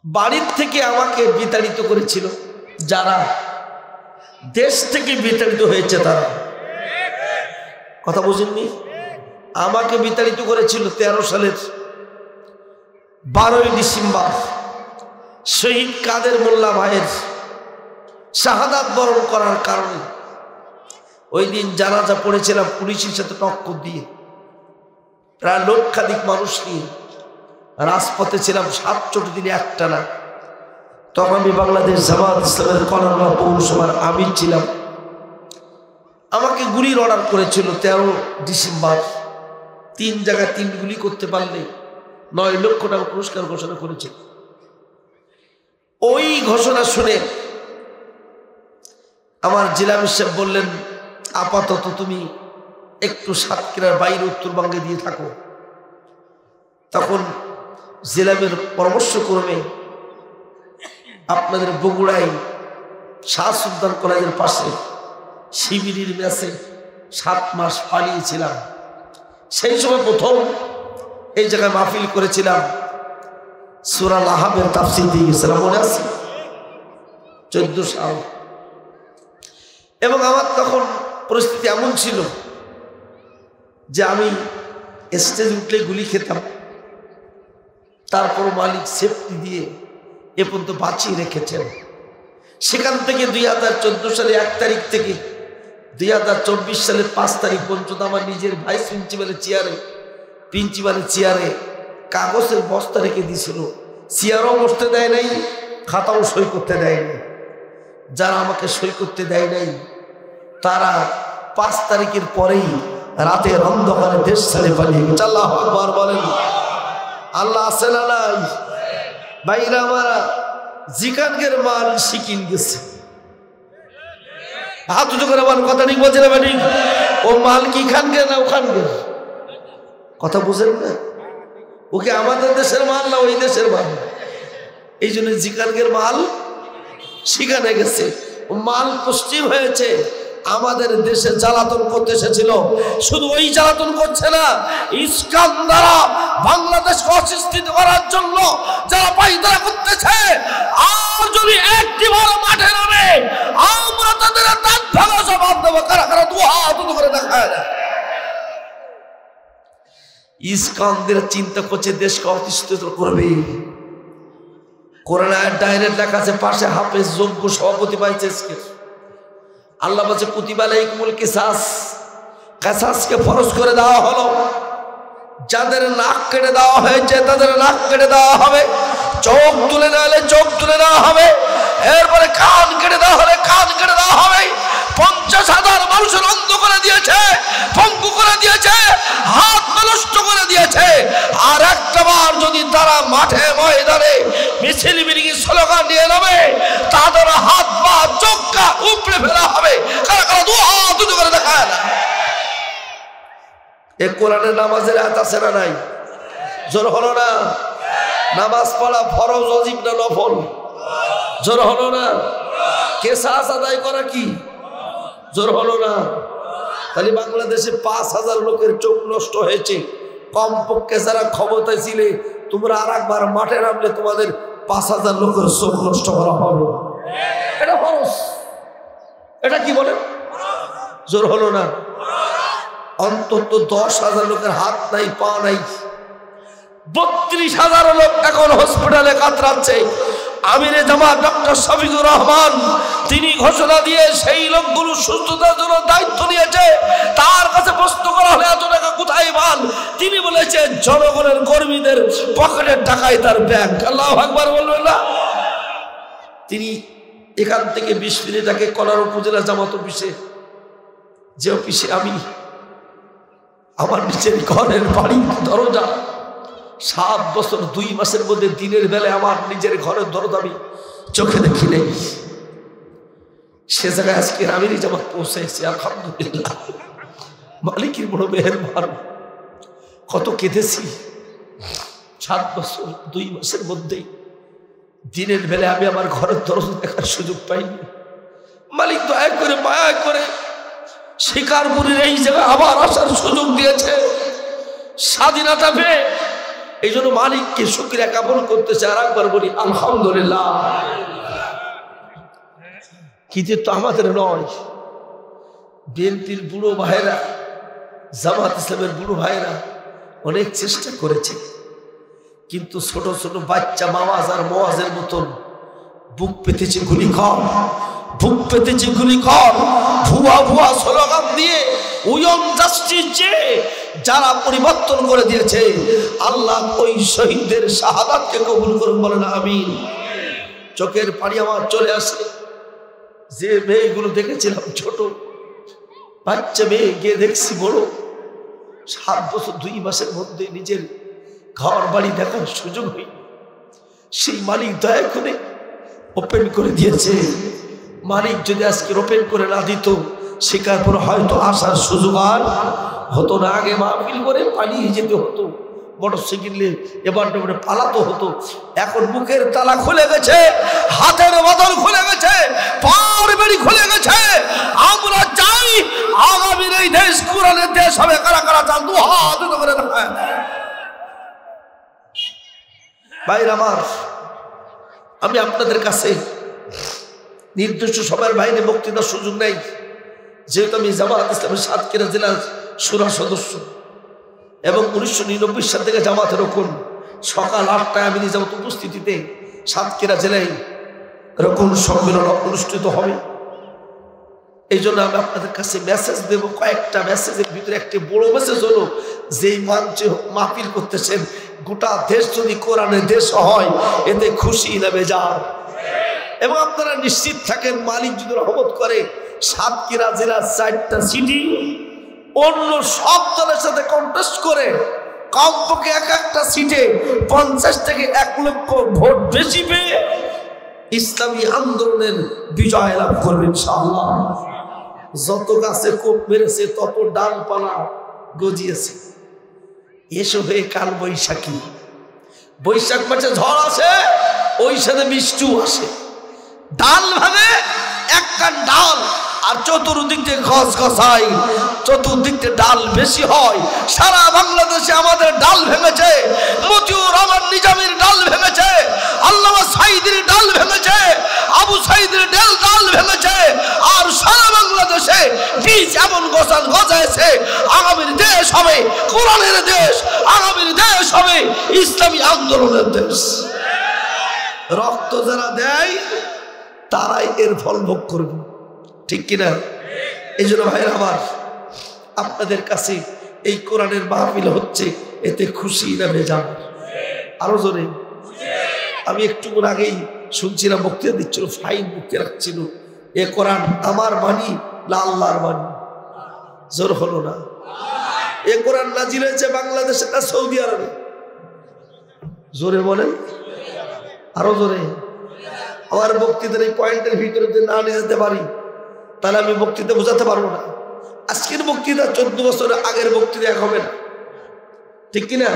বাড়ির থেকে আমাকে বিতাড়িত করেছিল যারা, দেশ থেকে বিতাড়িত হয়েছে তারা। কথা বুঝেননি? আমাকে বিতাড়িত করেছিল 13 সালের 12ই ডিসেম্বর শহীদ কাদের মোল্লা ভাইয়ের শাহাদাত বরণ করার কারণে। ওই দিন জানাজা পড়েছিলাম পুলিশের সাথে টক্কর দিয়ে, প্রায় লক্ষাধিক মানুষ নিয়ে রাজপথে ছিলাম 67 দিনে একটানা। তখন আমি বাংলাদেশ জামাত ইসলামের কলারগাঁও পৌরসভার আমির ছিলাম। আমাকে গুলির অর্ডার করেছিল 13 ডিসেম্বর। 3 জায়গায় 3 গুলি করতে পারলে 9 লক্ষ টাকা পুরস্কার ঘোষণা করেছিল। ওই ঘোষণা শুনে আমার জেলা সাহেব বললেন, আপাতত তুমি একটু সাতক্ষীরার বাইরে উত্তরবঙ্গে দিয়ে থাকো। তখন জেলামের পরামর্শক্রমে আপনাদের বগুড়ায় শাহ সুলতান কলেজের পাশে শিবিরের ম্যাচে 7 মাস পালিয়েছিলাম। সেই সময় প্রথম এই জায়গায় মাহফিল করেছিলাম, সূরা লাহাবের তাফসীর দিয়ে গেছিলাম, মনে আছে? 14 সাল। এবং আমার তখন পরিস্থিতি এমন ছিল যে আমি স্টেজে উঠলে গুলি খেতাম, তারপর মালিক সেফটি দিয়ে এ পর্যন্ত বাঁচিয়ে রেখেছেন। সেখান থেকে 2014 সালে 1 তারিখ থেকে 2024 সালের 5 তারিখ পর্যন্ত আমার নিজের ভাইস প্রিন্সিপালের চেয়ারে কাগজের বস্তা রেখে দিয়েছিল। চেয়ারও বসতে দেয় নাই, খাতাও সই করতে দেয় নাই। যারা আমাকে সই করতে দেয় নাই তারা 5 তারিখের পরেই রাতের অন্ধকারে দেশ ছেড়ে পালিয়ে গেছে। আল্লাহু আকবার বলেন। আল্লাহ আছে না নাই? ভাইরা আমারা, জিকানগের মাল শিকিন গেছে। হাত উঁচু করে বলেন, কথা ঠিক বলছে না? ঠিক। ও মাল কি খানগে না ওখানগে? কথা বুঝেন না? ওকে আমাদের দেশের মাল না ওই দেশের মাল? এই জন্য জিকানগের মাল শিখানে গেছে। ও মাল পশ্চিম হয়েছে। আমাদের দেশে জ্বালাতন করতে এসেছিল। শুধু ওই জ্বালাতন করছে না, ইস্কান দ্বারা বাংলাদেশকে অস্থিতিশীল করার জন্য যারা পায়তারা করতেছে, আর যদি একটি বড় মাঠে নামে আমরা তাদের দাঁত ভাঙা জবাব দেবো। কারা কারা দু হাত উঁচু করে দেখায় না? ইস্কানদের চিন্তা করছে দেশকে অস্থিতিশীল করবে। কোরআনে ডাইরেক্ট লেখা আছে, পাশে হাফেজ যোগ্য সভাপতি পাইছে। আল্লাহ বলছে কুতিবা আলাইকুমুল কিসাস, কিসাসকে ফরজ করে দেওয়া হলো। যাদের নাক কেটে দেওয়া হয়েছে তাদের নাক কেটে দেওয়া হবে, চোখ তুলে নেওয়া হলে চোখ তুলে নেওয়া হবে, এরপরে কান কেটে দেওয়া হলে কান কেটে দেওয়া হবে। 50,000 মানুষের অন্ধ করে দিয়েছে, পঙ্গু করে দিয়েছে, হাত নষ্ট করে দিয়েছে। আর একটা বার যদি তারা মাঠে ময়দানে মিছিল মিলিং স্লোগান নিয়ে নামে, তাদের হাত পা চোখা উপড়ে ফেলা হবে। কারা কারা দু হাত উঁচু করে দেখায় না? এ কোরআনের নামাজের আয়াত আছে না নাই? জোর হলো না? নামাজ পড়া ফরজ, ওয়াজিব না নফল? জোর হলো না? কিসাস আদায় করা কি? জোর হলো না? তাহলে বাংলাদেশে 5,000 লোকের চোখ নষ্ট হয়েছে। কমপক্ষে যারা ক্ষমতায় ছিলে তোমরা আর একবার মাঠে নামলে তোমাদের 5,000 লোকের চোখ নষ্ট করা হবে। এটা ফরজ। এটা কি বলে? জোর হলো না? অন্তত 10,000 লোকের হাত নাই, পা নাই। 32,000 লোক এখন হসপিটালে কাতরাচ্ছে। আমিরে জামাত ডক্টর শফিকুর রহমান তিনি ঘোষণা দিয়ে সেই লোকগুলো সুস্থতার জন্য দায়িত্ব নিয়েছে। তার কাছে প্রশ্ন করা হলে এত টাকা কোথায় পান? তিনি বলেছে জনগণের কর্মীদের পকেটের টাকায় তার ব্যাংক। আল্লাহু আকবার বলবেন না? তিনি এখান থেকে 20 মিনিট আগে কলার উপজেলা জামাত অফিসে, যে অফিসে আমি আমার নিজের ঘরের বাড়ির দরজা 7 বছর 2 মাসের মধ্যে দিনের বেলায় আমার নিজের ঘরের দরজা আমি চোখে দেখি নেই। সে জায়গায় আজকে আমিরই জামাত পৌঁছেছি। আলহামদুলিল্লাহ, মালিকের বড় মেহেরবান। কত কেঁদেছি। 7 বছর 2 মাসের মধ্যে দিনের বেলায় আমি আমার ঘরের দরজা দেখার সুযোগ পাইনি। মালিক দয়া করে মায়া করে শিকারপুরের এই জায়গায় আবার আসার সুযোগ দিয়েছে। স্বাধীনতা পেয়ে এই জন্য মালিককে শুকরিয়া জ্ঞাপন করতেছে। আর একবার বলি আলহামদুলিল্লাহ। কিন্তু তো আমাদের নয়, বিএনপির বুড়ো ভাইরা, জামাত ইসলামের বুড়ো ভাইরা অনেক চেষ্টা করেছে, কিন্তু ছোট ছোট বাচ্চা মাওয়াজ আর মোয়াজের মতন বুক পেতেছে গুলি কর, বুক পেতেছে গুলি কর, ভুয়া ভুয়া স্লোগান দিয়ে উইয়ন জাস্টিস যে যারা পরিবর্তন করে দিয়েছে, আল্লাহ ওই শহীদদের শাহাদাতকে কবুল করুন, বলেন আমিন। চোখের পানি আমার চলে আসে, যে মেয়েগুলো দেখেছিলাম ছোট বাচ্চা মেয়ে, গিয়ে দেখছি বড়, 7 বছর 2 মাসের মধ্যে নিজের ঘর বাড়ি দেখার সুযোগ হই, সেই মালিক দয়া করে ওপেন করে দিয়েছে। মালিক যদি আজকে ওপেন করে না দিত, শেখার পর হয়তো আসার সুযোগ আর হতো না। আগে মাহফিল করে পালিয়ে যেতে হতো, মোটরসাইকেলে এবার পালাতে হতো। এখন মুখের তালা খুলে গেছে, হাতের বদল খুলে গেছে, পার বেড়ি খুলে গেছে। আমরা চাই আগামীর এই দেশ কোরআনের দেশ হবে। কারা কারা চান দু হাত করে দেখায়। ভাইরা আমার, আমি আপনাদের কাছে নির্দিষ্ট সময়ের বাইরে বক্তৃতার সুযোগ নেই, যেহেতু আমি জামাত ইসলামের সাতক্ষীরা জেলার শুরা সদস্য এবং 1999 সাল থেকে জামাতের রকম সকাল 8টায় আমি নিজামত উপস্থিতিতে সাতক্ষীরা জেলায় রকম সম্মেলন অনুষ্ঠিত হবে। এই জন্য আমি আপনাদের কাছে মেসেজ দেব। কয়েকটা মেসেজের ভিতরে একটি বড় মেসেজ হলো, যেই মঞ্চে মাহফিল করতেছেন গোটা দেশ যদি কোরআনের দেশ হয়, এতে খুশি নেবে যান। এবং আপনারা নিশ্চিত থাকেন, মালিক যদি রহমত করে, সাতক্ষীরা জেলার 4টা সিটি অন্য সব দলের সাথে কন্টেস্ট করে কমপক্ষে একটা সিটে 50 থেকে 1 লক্ষ ভোট বেশি পেয়ে ইসলামী আন্দোলনের বিজয় লাভ করবে ইনশাআল্লাহ। যত গাছে কোপ মেরেছে তত ডালপালা গজিয়েছে। এসো হয়ে কাল বৈশাখী, বৈশাখ মাসে ঝড় আসে, ওই সাথে বৃষ্টি আসে, ডাল ভাঙে একটা ডাল, আর চতুর্দিক থেকে ঘস ঘসাই, চতুর্দিক থেকে ডাল বেশি হয়। সারা বাংলাদেশে আমাদের ডাল ভেঙেছে, মতিউর রহমান নিজামীর ডাল ভেঙেছে, আল্লামা সাঈদীর ডাল ভেঙেছে, আবু সাঈদের ডাল ভেঙেছে। আর সারা বাংলাদেশে বীজ এমন গজাইছে, আগামীর দেশ হবে কোরআনের দেশ, আগামীর দেশ হবে ইসলামী আন্দোলনের দেশ। রক্ত যারা দেয় তারাই এর ফল ভোগ করবে, ঠিক কিনা? এই জন্য ভাইরা আমার, আপনাদের কাছে এই কোরআনের মাহফিল হচ্ছে, এতে খুশি না বেজান? আরো জোরে। আমি একটু আগেই শুনছিলাম, বক্তৃতা দিচ্ছিল, ফাইন বক্তৃতা রাখছিল, এ কোরআন আমার বাণী না আল্লাহর বাণী? জোর হলো না? এ কোরআন নাজিল হয়েছে বাংলাদেশে না সৌদি আরবে? জোরে বলেন, আরো জোরে। আমার বক্তৃতার এই পয়েন্টের ভিতরে যদি না নিয়ে যেতে পারি, তাহলে আমি বক্তৃতা বোঝাতে পারবো না। আজকের বক্তৃতা 14 বছরের আগের বক্তৃতা এক হবে না, ঠিক কিনা?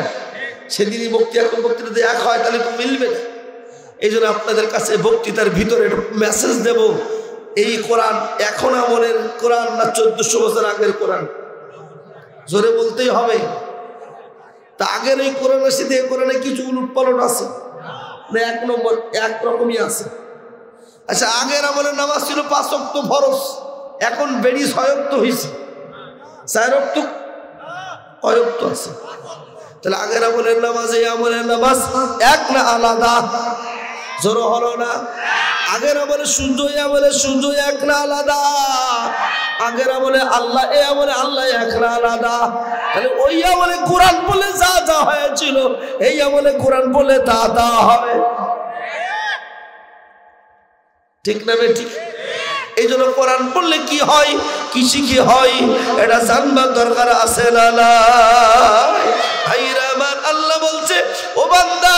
সেদিনই বক্তৃতা এখন বক্তৃতা এক হয়, তাহলে তো মিলবে না। এই জন্য আপনাদের কাছে বক্তৃতার ভিতরে মেসেজ দেব, এই কোরআন এখন আমলের কোরআন না 1400 বছর আগের কোরআন? জোরে বলতেই হবে। তা আগের এই কোরআনের সাথে এই কোরআনে কিছু উলটপালট আছে না? এক নম্বর একরকমই আছে। আচ্ছা, আগের আমলের নামাজ ছিল 5 ওয়াক্ত ফরজ, এখন বেড়ি 6 ওয়াক্ত হয়েছে, 4 ওয়াক্ত অয়ক্ত আছে। তাহলে আগের আমলের নামাজ এই আমলের নামাজ এক না আলাদা? জোর হলো না? আগের আমলে সূর্য, এই আমলে সূর্য এক না আলাদা? আগের আমলে আল্লাহ, এই আমলে আল্লাহ এক না আলাদা? তাহলে ওই আমলে কোরআন বলে যা যা হয়েছিল, এই আমলে কোরআন বলে তা তা হবে, ঠিক না ঠিক? এই জন্য কোরআন পড়লে কি হয়, কি শিখি হয়, এটা জানবার দরকার আছে না? ভাইরা আমার, আল্লাহ বলছে, ও বান্দা,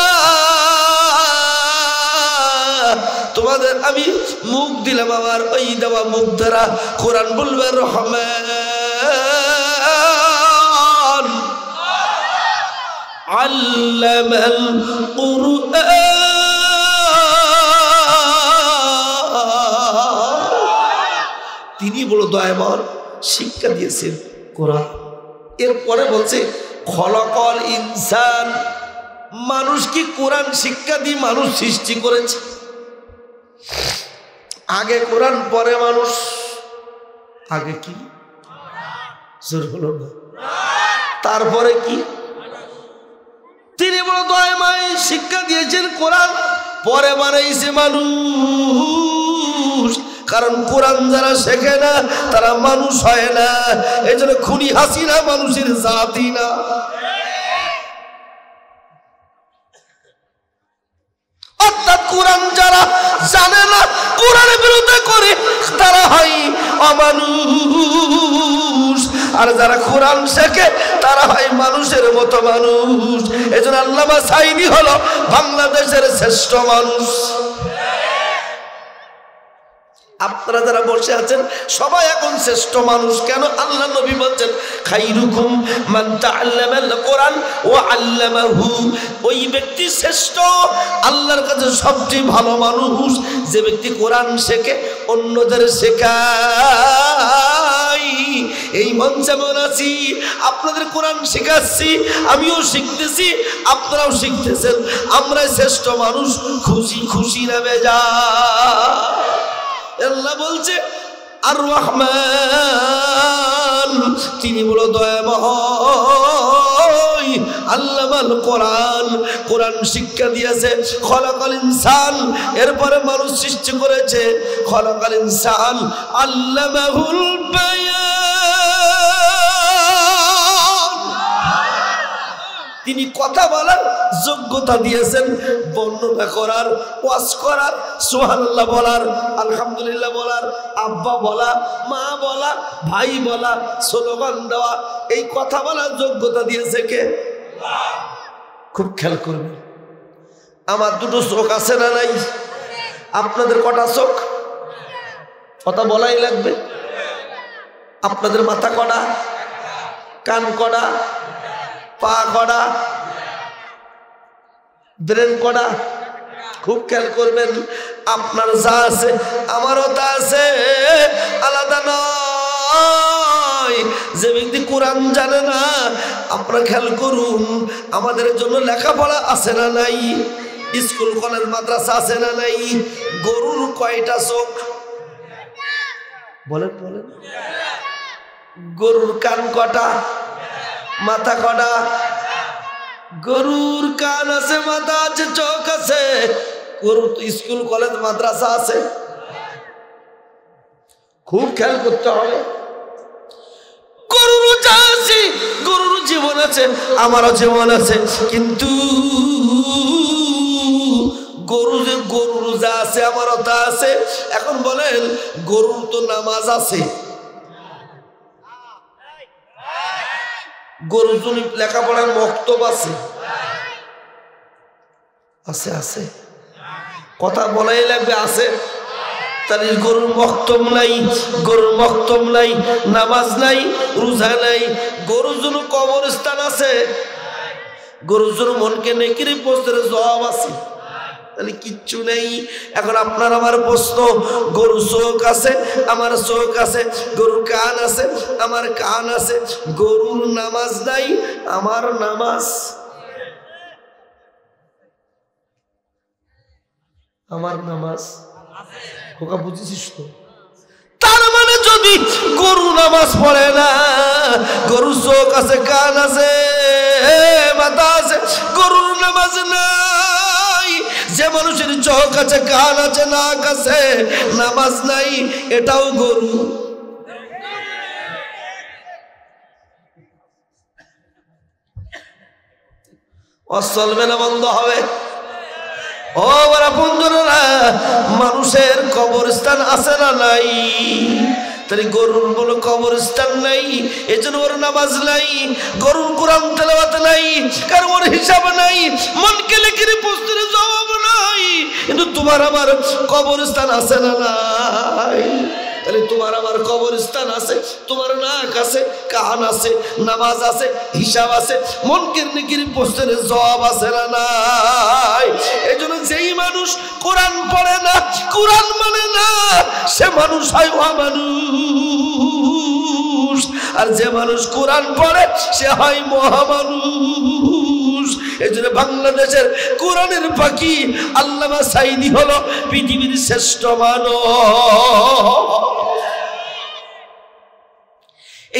তোমাদের আমি মুখ দিলাম, আমার ওই দেওয়া মুখ দ্বারা কোরআন বলবে রহমান আল্লামাল কুরআন। তিনি বড় দয়াময়, শিক্ষা দিয়েছেন কোরআন। এরপরে বলছে খলাকাল ইনসান মানুষ কি কোরআন শিক্ষা দিয়ে মানুষ সৃষ্টি করেছে? আগে কোরআন পরে মানুষ। আগে কি জোর হলো না? তারপরে কি? তিনি বড় দয়াময়, শিক্ষা দিয়েছেন কোরআন, পরে বানাইছে মানুষ। কারণ কোরআন যারা শেখে না তারা মানুষ হয় না। এই জন্য খুনি হাসিনা মানুষের জাতি না। অর্থাৎ কোরআন যারা জানে না, কোরআনের বিরুদ্ধে করে, তারা হয় অমানুষ। আর যারা কোরআন শেখে তারা হয় মানুষের মতো মানুষ। এই জন্য আল্লামা সাঈদী হলো বাংলাদেশের শ্রেষ্ঠ মানুষ। আপনারা যারা বসে আছেন সবাই এখন শ্রেষ্ঠ মানুষ। কেন? আল্লাহ নবী বলছেন খাইরুকুম মান তাআল্লামাল কোরআন ওয়া আল্লামাহু। ওই ব্যক্তি শ্রেষ্ঠ, আল্লাহর কাছে সবচেয়ে ভালো মানুষ যে ব্যক্তি কোরআন শেখে, অন্যদের শেখায়। এই মঞ্চে মনে আছি, আপনাদের কোরআন শেখাচ্ছি, আমিও শিখতেছি, আপনারাও শিখতেছেন। আমরাই শ্রেষ্ঠ মানুষ। খুশি খুশি না বেজার? আল্লাহ বলছে আর রহমান, তিনি বলো দয়াময়। আল্লামাল কোরআন, কোরআন শিক্ষা দিয়েছে। খলাকাল ইনসান, এরপরে মানুষ সৃষ্টি করেছে। খলাকাল ইনসান আল্লামাহুল বায়ান, তিনি কথা বলার যোগ্যতা দিয়েছেন, বর্ণনা করার, ওয়াজ করার, সুবহানাল্লাহ বলার, আলহামদুলিল্লাহ বলার, আব্বা বলা, মা বলা, ভাই বলা, স্লোগান দেওয়া, এই কথা বলার যোগ্যতা দিয়েছে কে? খুব খেয়াল করবেন। আমার দুটো চোখ আছে না নাই? আপনাদের কটা চোখ? কথা বলাই লাগবে। আপনাদের মাথা কটা? কান কটা? পা কটা? ব্রেন কটা? খুব খেয়াল করবেন। আপনার যা আছে আমারও তা আছে, আলাদা নয়। যে ব্যক্তি কোরআন জানে না, আপনারা খেয়াল করুন, আমাদের জন্য লেখাপড়া আছে না নাই? স্কুল কলেজ মাদ্রাসা আছে না নাই? গরুর কয়টা চোখ? বলেন বলেন। গরুর কান কটা? মাথা কটা? গরুর কান আছে, মাথা আছে, চোখ আছে। গরুর স্কুল কলেজ মাদ্রাসা আছে। খুব খেয়াল করতে হবে। গরুর যা আছে, গরুর জীবন আছে, আমারও জীবন আছে, কিন্তু গরুর যা আছে আমারও তা আছে। এখন বলেন, গরুর তো নামাজ আছে, গরুর জন্য লেখাপড়ার মক্তব আছে, আছে আছে, কথা বলাই লাগবে, আছে। তাহলে গরুর মক্তব নাই, গরুর মক্তব নাই, নামাজ নাই, রোজা নাই। গরুর জন্য কবরস্থান আছে, গরুর জন্য মনকে নেকির প্রশ্নের জবাব আছে, তাহলে কিচ্ছু নেই। এখন আপনার আমার প্রশ্ন, গরুর চোখ আছে, আমার চোখ আছে, গরুর কান আছে, আমার কান আছে, গরুর নামাজ নাই, আমার নামাজ, আমার নামাজ। খোকা বুঝেছিস তো? তার মানে যদি গরু নামাজ পড়ে না, গরুর চোখ আছে, কান আছে, মাথা আছে, গরুর নামাজ নাই। যে মানুষের চোখ আছে, কান আছে, নাক আছে, নামাজ নাই, এটাও গরু। চলবে না, বন্ধ হবে। ও বড় বন্ধুরা, মানুষের কবরস্থান আছে না নাই? তাহলে গরুর বলো কবরস্থান নাই, এজন্য ওর নামাজ নাই, গরুর কোরআন তেলাওয়াত নাই, কারণ ওর হিসাব নাই, মনকে লেখির প্রশ্নের জবাব নাই। কিন্তু তোমার আমার কবরস্থান আছে না নাই? তাহলে তোমার আমার কবরস্থান আছে, তোমার নাক আছে, কান আছে, নামাজ আছে, হিসাব আছে, মনকে লেখির প্রশ্নের জবাব আছে না নাই? এই জন্য যেই মানুষ কোরআন পড়ে না, কোরআন মানে না, সে মানুষ হয় অমানুষ। আর যে মানুষ কোরআন পড়ে সে হয় মহামানুষ। এজন্য বাংলাদেশের কোরআনের পাখি আল্লামা সাঈদী হলো পৃথিবীর শ্রেষ্ঠ মানব।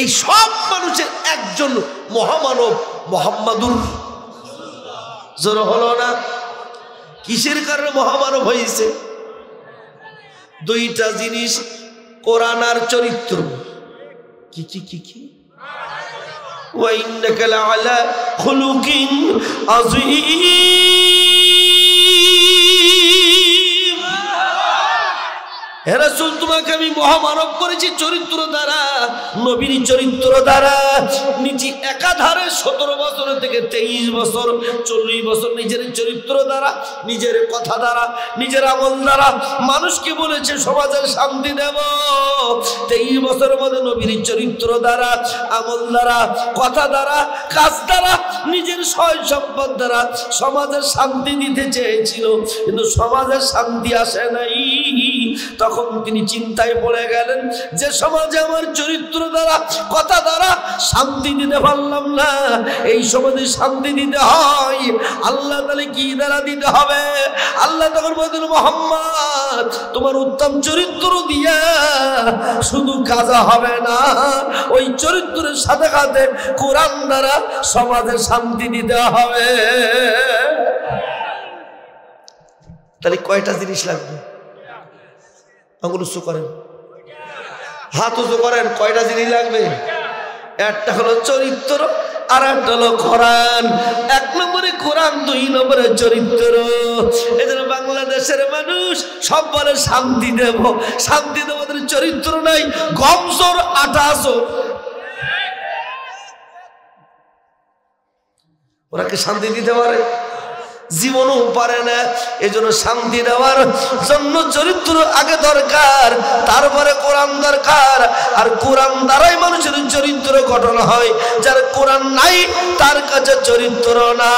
এই সব মানুষের একজন মহামানব মুহাম্মাদুর জোর হলো না? কিসের কারণে মহামানব হয়েছে? দুইটা জিনিস, কোরআন আর চরিত্র। কি কি কি কি? ওয়া ইন্নাকা লাআলা খুলুকিন আযীম। হে রাসূল, তোমাকে আমি মহামানব করেছি চরিত্র দ্বারা, নবীর চরিত্র দ্বারা। নিজে একাধারে 17 বছর থেকে 23 বছর 40 বছর নিজের চরিত্র দ্বারা, নিজের কথা দ্বারা, নিজের আমল দ্বারা মানুষকে বলেছে সমাজের শান্তি দেব। 23 বছরের মধ্যে নবীর চরিত্র দ্বারা, আমল দ্বারা, কথা দ্বারা, কাজ দ্বারা, নিজের সয় সম্পদ দ্বারা সমাজের শান্তি দিতে চেয়েছিল, কিন্তু সমাজের শান্তি আসে নাই। তখন তিনি চিন্তায় পড়ে গেলেন যে সমাজে আমার চরিত্র দ্বারা, কথা দ্বারা শান্তি দিতে পারলাম না, এই সমাজে শান্তি দিতে হয় আল্লাহ তাহলে কি দ্বারা দিতে হবে? আল্লাহ তখন বললেন, মুহাম্মদ তোমার উত্তম চরিত্র দিয়া শুধু কাজা হবে না, ওই চরিত্রের সাথে সাথে কোরআন দ্বারা সমাজে শান্তি দিতে হবে। তাহলে কয়টা জিনিস লাগবে? আঙুল উঁচু করেন, হাত উঁচু করেন। কয়টা জিনিস লাগবে? একটা হলো চরিত্র, আর একটা হলো কোরআন। 1 নম্বরে কোরআন, 2 নম্বরে চরিত্র। এজন্য বাংলাদেশের মানুষ সব বলে শান্তি দেব, শান্তি দেব, ওদের চরিত্র নাই, গম জোর আটা জোর। ওরা কি শান্তি দিতে পারে? জীবনও পারে না। এজন্য শান্তি দেওয়ার জন্য চরিত্র আগে দরকার, তারপরে কোরআন দরকার। আর কোরআন দ্বারাই মানুষের চরিত্র গঠন হয়। যার কোরআন নাই তার কাছে চরিত্র না।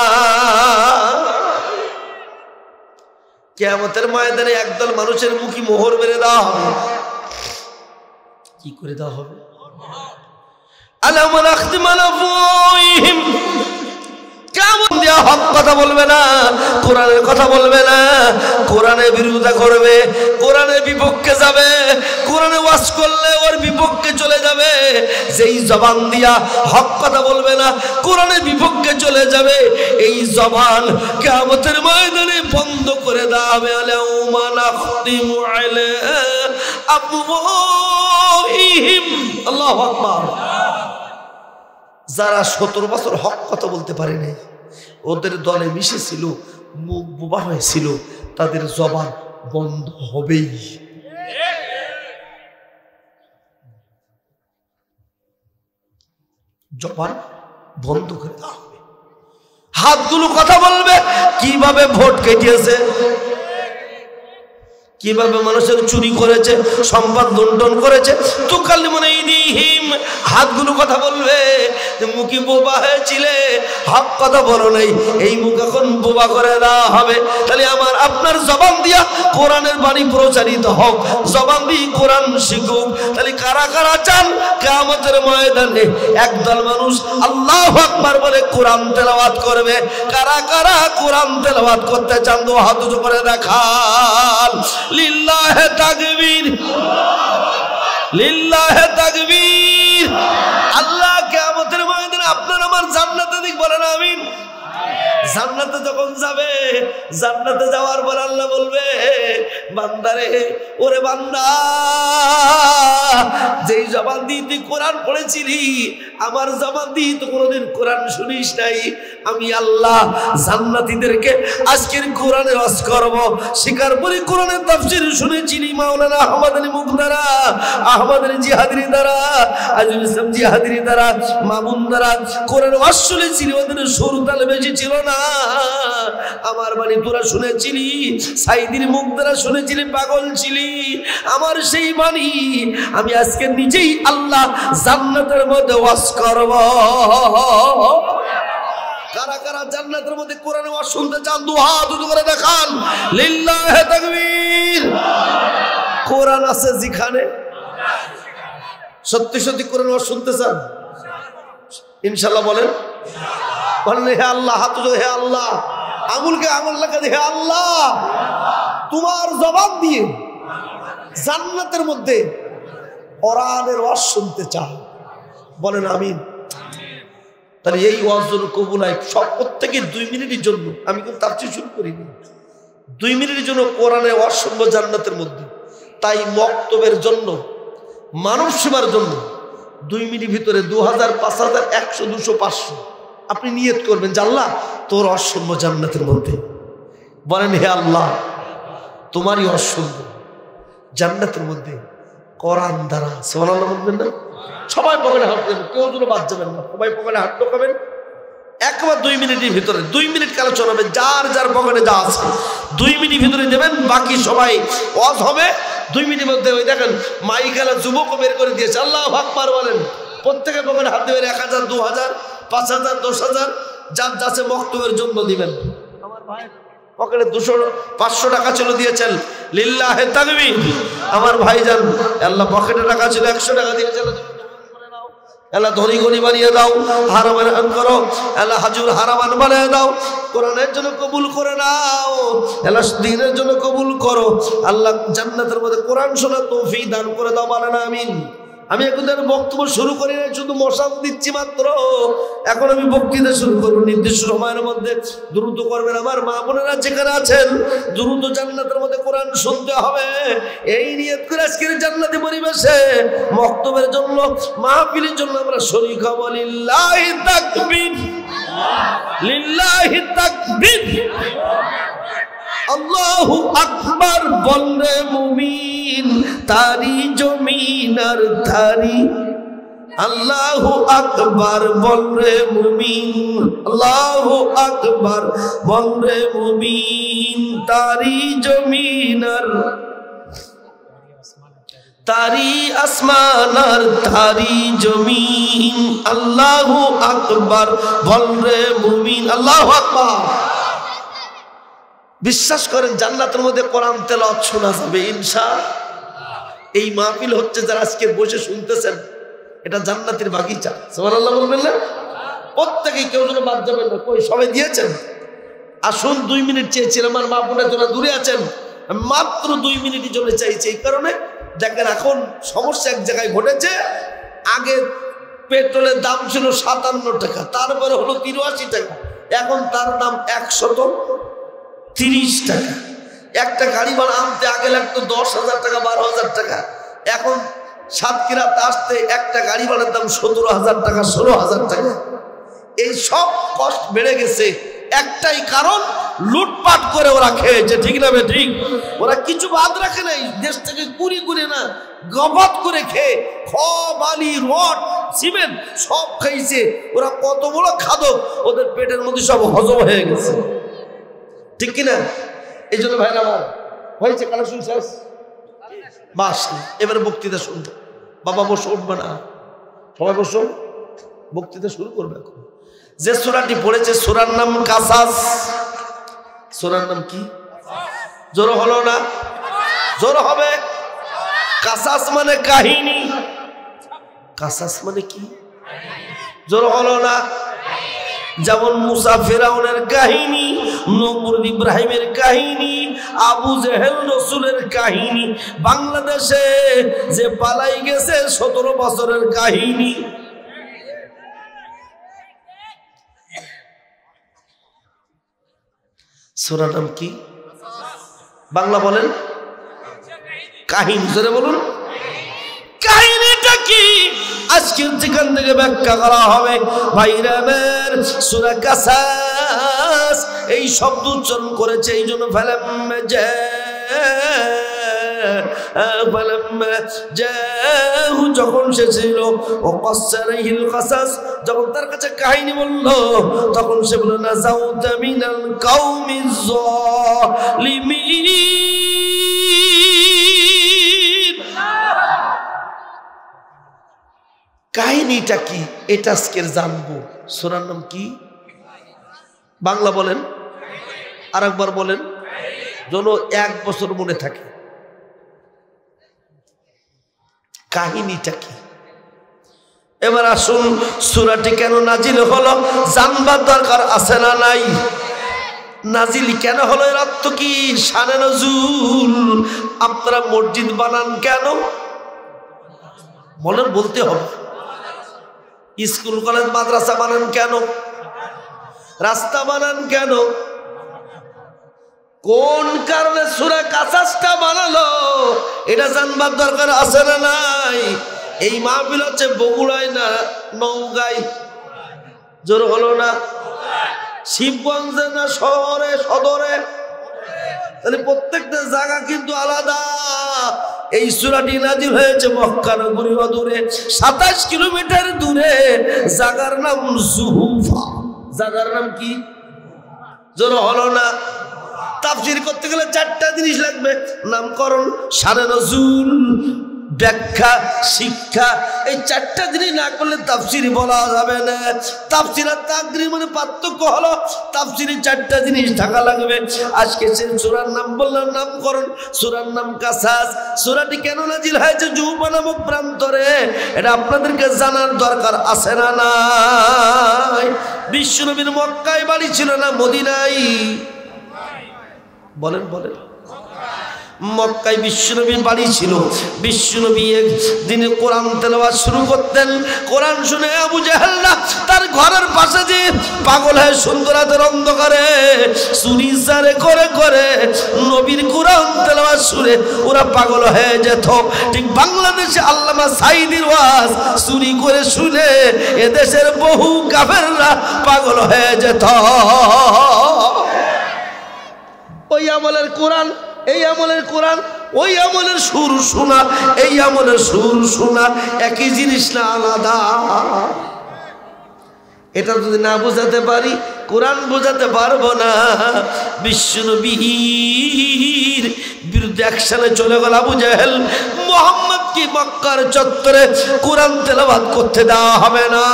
কিয়ামতের ময়দানে একদল মানুষের মুখে মোহর মেরে দেওয়া হবে। কি করে দেওয়া হবে? আলাম নাখতিম আলা আফওয়াহিহিম, কেমন দিয়া হক কথা বলবে না, কোরআনের কথা বলবে না, কোরআনের বিরোধিতা করবে, কোরআনের বিপক্ষে যাবে, কোরআনে ওয়াজ করলে ওর বিপক্ষে চলে যাবে। যেই জবান দিয়া হক কথা বলবে না, কোরআনের বিপক্ষে চলে যাবে, এই জবান কিয়ামতের ময়দানে বন্ধ করে দেওয়া হবে। আলাউমা নাখতিমু আলা আফওয়াহিহিম। আল্লাহু আকবার। যারা 17 বছর হক কথা বলতে পারে নাই, ওদের দলে মিশেছিল, মুখ বোবা হয়েছিল, তাদের জবান বন্ধ হবেই। জবান বন্ধ করে দেওয়া হবে। হাতগুলো কথা বলবে, কিভাবে ভোট কেটেছে, কিভাবে মানুষের চুরি করেছে, সম্পদ লুণ্ঠন করেছে। তুকাল্লিমুনা আইদিহিম, হাতগুলো কথা বলবে। মুখে বোবা হয়েছিলে, হক কথা বলো নাই, এই মুখ এখন বোবা করে দেওয়া হবে। তাহলে আমার আপনার জবান দিয়া কোরআনের বাণী প্রচারিত হোক, জবান দিয়ে কোরআন শিখুক। তাহলে কারা কারা চান কিয়ামতের ময়দানে একদল মানুষ আল্লাহু আকবার বলে কোরআন তেলাওয়াত করবে? কারা কারা কোরআন তেলাওয়াত করতে চান? তো হাত উঁচু করে দেখান। লিল্লাহে তাকবীর, লিল্লাহে তাকবীর। আল্লাহ কিয়ামতের ময়দানে আপনার আমার জান্নাতে দিক, বলেন আমিন। জান্নাতে যখন যাবে, জান্নাতে যাওয়ার পর আল্লাহ বলবে, বান্দারে, ওরে বান্দা, যেই জবান দিয়ে তুই কোরআন পড়েছিলি, আমার জবান দিয়ে তো কোনোদিন কোরআন শুনিস নাই। আমি আল্লাহ জান্নাতীদেরকে আজকের কোরআনে ওয়াজ করব। শিকারপুরি কোরআনের তাফসীর শুনেছিলি মাওলানা আহমদ আলী মুগদারা, আহমদ আলী জিহাদি দ্বারা, আজিজুল ইসলাম জিহাদি দ্বারা, মামুন দ্বারা কোরআন ওয়াজ শুনেছিলি। ওদের সুর তাল বেশি ছিল না। আমার বাণী তোরা শুনেছিলি, সাইদির মুখ দ্বারা শুনেছিলি, পাগল ছিলি। আমার সেই বাণী আমি আজকে নিজেই আল্লাহ জান্নাতের মধ্যে ওয়াজ করব। কারা কারা জান্নাতের মধ্যে কোরআন ওয়াজ শুনতে চান? দুই হাত উঁচু করে দেখান। লিল্লাহে তাকবীর। কোরআন আছে যেখানে, সত্যি সত্যি কোরআন ওয়াজ শুনতে চান? ইনশাআল্লাহ বলেন। বলেন হে আল্লাহ, হাত তুলে হে আল্লাহ, আঙুলকে আঙুল লেখা দিয়ে হে আল্লাহ, তোমার জবান দিয়ে জান্নাতের মধ্যে কোরআনের ওয়াজ শুনতে চাও। বলেন আমিন। তাহলে এই ওয়াজের কবুলাই সব প্রত্যেকে 2 মিনিটের জন্য, আমি কিন্তু তার চেয়ে শুরু করিনি, 2 মিনিটের জন্য কোরআনের ওয়াজ শুনবো জান্নাতের মধ্যে। তাই মক্তবের জন্য, মানব সেবার জন্য 2 মিনিট ভিতরে 2000, 5000, 100, 200, 500 আপনি নিয়ত করবেন যে আল্লাহ তোর ওয়াজ শুনবো জান্নাতের মধ্যে। বলেন হে আল্লাহ, তোমারই ওয়াজ শুনবো জান্নাতের মধ্যে কোরআন দ্বারা। সুবহানাল্লাহ বলবেন না? সবাই পকেটে হাত দেবেন, কেউ যেন বাদ যাবেন না, সবাই পকেটে হাত ঢোকাবেন। একবার 2 মিনিটের ভিতরে 2 মিনিট কালে চলাবে, যার যার পকেটে যা আছে 2 মিনিট ভিতরে দেবেন। বাকি সবাই ওয়াজ হবে 2 মিনিটের মধ্যে। ওই দেখেন মাইকালা যুবকও বের করে দিয়েছে, আল্লাহু আকবার বলেন। প্রত্যেকের পকেটে হাত দেবেন, 1000, 2000, 5000, 10000 যার যাচ্ছে মক্তবের জন্য দিবেন। আমার ভাই পকেটে 200, 500 টাকা ছিল, দিয়েছেন, লিল্লাহে তাকবীর। আমার ভাইজান আল্লাহ পকেটে টাকা ছিল 100 টাকা দিয়েছেন, আল্লাহ ধনী গনি বানিয়ে দাও, হারামান করো, আল্লাহ হাজুর হারামান বানিয়ে দাও, কোরআনের জন্য কবুল করে নাও, আল্লাহ দ্বীনের জন্য কবুল করো, আল্লাহ জান্নাতের মধ্যে কোরআন শোনার তৌফিক দান করে দাও। বলেন আমিন। আমি এখন বক্তব্য শুরু করি না, শুধু মশাল দিচ্ছি মাত্র। এখন আমি বক্তৃতা শুরু করবো নির্দিষ্ট সময়ের মধ্যে। দ্রুত করবেন আমার মা বোনেরা যেখানে আছেন, দ্রুত জান্নাতের মধ্যে কোরআন শুনতে হবে। এই নিয়ত করে আজকের জান্নাতি পরিবেশে বক্তব্যের জন্য, মাহফিলের জন্য আমরা শরীক হব। লিল্লাহি তাকবীর, লিল্লাহি তাকবীর, আল্লাহু আকবার বলরে মুমিন, তারি জমিন আর তারি। আল্লাহু আকবার বলরে মুমিন, আল্লাহু আকবার বলরে মুমিন, তারি জমিন আর তারি আসমান আর তারি জমিন। আল্লাহু আকবার বলরে মুমিন, আল্লাহু আকবার। বিশ্বাস করেন জান্নাতের মধ্যে কোরআন তেলাওয়াত শোনা যাবে ইনশাআল্লাহ। এই মাহফিল হচ্ছে যারা আজকে বসে শুনতেছেন, এটা জান্নাতের বাগিচা। সুবহানাল্লাহ বলবেন না? প্রত্যেকেই কেউ যেন বাদ যাবেন না। কই সবাই দিয়েছেন? আসুন 2 মিনিট চেয়েছিলাম, আমার মা বোনের জন্য দূরে আছেন, মাত্র 2 মিনিটের জন্য চাইছি। এই কারণে দেখেন এখন সমস্যা এক জায়গায় ঘটেছে। আগে পেট্রোলের দাম ছিল 57 টাকা, তারপরে হলো 83 টাকা, এখন তার দাম 130 টাকা। একটা গাড়ি ভাড়া আনতে আগে লাগতো 10,000 টাকা, 12,000 টাকা। এখন সাতক্ষীরাতে আসতে একটা গাড়ি ভাড়ার দাম 17,000 টাকা, 16,000 টাকা। এই সব কষ্ট বেড়ে গেছে, একটাই কারণ, লুটপাট করে ওরা খেয়েছে। ঠিক না বে ঠিক? ওরা কিছু বাদ রাখে নাই, দেশ থেকে কুড়ি কুড়ি না গবাদ করে খেয়ে বালি, রড, সিমেন্ট সব খাইছে। ওরা কত বড় খাদক, ওদের পেটের মধ্যে সব হজম হয়ে গেছে। ঠিক কিনা? এই জন্য ভাই আমার হয়েছে কালেকশন শেষ, বাস এবারে বক্তৃতা শুনবো। বাবা বসে উঠবে না, সবাই বসো, বক্তৃতা শুরু করবে। এখন যে সূরাটি পড়েছে সূরার নাম কাসাস। সূরার নাম কি? জোর হলো না? জোর হবে। কাসাস মানে কাহিনী। কাসাস মানে কি? জোর হলো না? যেমন মুসা ফেরাউনের কাহিনী, নমরুদ ইব্রাহিমের কাহিনী, আবু জেহেল রসুলের কাহিনী, বাংলাদেশে যে পালাই গেছে 17 বছরের কাহিনী। সূরার নাম কি? বাংলা বলেন। কাহিনী জোরে বলুন। কাহিনীটা কি? আজকে যেখান থেকে ব্যাখ্যা করা হবে। ভাইরামের সূরা কাসাস এই শব্দ উচ্চারণ করেছে, এই জন্য যখন সে ছিল ও কসারিহিল কাসাস, যখন তার কাছে কাহিনী বলল, তখন সে বলল না যাউতা মিনাল কাউমিজ জালিমিন। কাহিনীটা কি এটা আজকের জানবো। সূরার নাম কি? বাংলা বলেন, আর একবার বলেন, যেন 1 বছর মনে থাকে। কাহিনীটা কি? এবার আসুন সূরাটি কেন নাজিল হলো জানবার দরকার আছে না নাই? নাজিল কেন হলো এর অর্থ কি? শানে নজুল। আপনারা মসজিদ বানান কেন বলেন? বলতে হবে। স্কুল কলেজ মাদ্রাসা বানান কেন? রাস্তা বানান কেন? কোন কারণে সূরা কাসাসটা বানালো এটা জানবার দরকার আছে না নাই? এই মাহফিল হচ্ছে বগুড়ায় না নওগাঁয়? জোর হলো না? শিবগঞ্জে না শহরে সদরে? তাহলে প্রত্যেকটা জায়গা কিন্তু আলাদা। এই সূরাটি নাজিল হয়েছে মক্কা নগরী দূরে 27 কিলোমিটার দূরে। জায়গার নাম জুহুফা। জায়গার নাম কি? জোর হলো না? তাফসীর করতে গেলে 4টা জিনিস লাগবে: নামকরণ, শানে নজুল, ব্যাখ্যা, শিক্ষা। এই 4টা জিনিস না করলে তাফসীর বলা যাবে না। তাফসীর আর তাকরীর মানে পার্থক্য হলো তাফসীরে 4টা জিনিস থাকা লাগবে। আজকে সে সূরার নাম বললাম নামকরণ, সূরার নাম কাসাস। সূরাটি কেন নাজিল হয়েছে জুহুফা নামক প্রান্তরে এটা আপনাদেরকে জানার দরকার আছে না নাই? বিশ্বনবীর মক্কায় বাড়ি ছিল না মদিনায়? বলেন বলেন। মক্কায় বিশ্বনবীর বাড়ি ছিল। বিশ্বনবী একদিনে কোরআন তেলাওয়াত শুরু করতেন। কোরআন শুনে আবু জাহেলরা তার ঘরের পাশে যে পাগল হয়ে সুন্দর রাতের অন্ধকারে চুরি চারে করে করে নবীর কোরআন তেলাওয়াত শুনে ওরা পাগল হয়ে যেত। ঠিক বাংলাদেশে আল্লামা সাঈদীর ওয়াজ চুরি করে শুনে এদেশের বহু কাফেররা পাগল হয়ে যেত। ওই আমলের কোরআন, এই আমলের কোরআন, ওই আমলের সুর শোনা, এই আমলের সুর শোনা একই জিনিস না, আলাদা। এটা যদি না বোঝাতে পারি কোরআন বোঝাতে পারবো না। বিশ্বনবীর বিরুদ্ধে অ্যাকশনে চলে গেল আবু জেহেল। মুহাম্মদকে মক্কার চত্বরে কোরআন তেলাওয়াত করতে দেওয়া হবে না,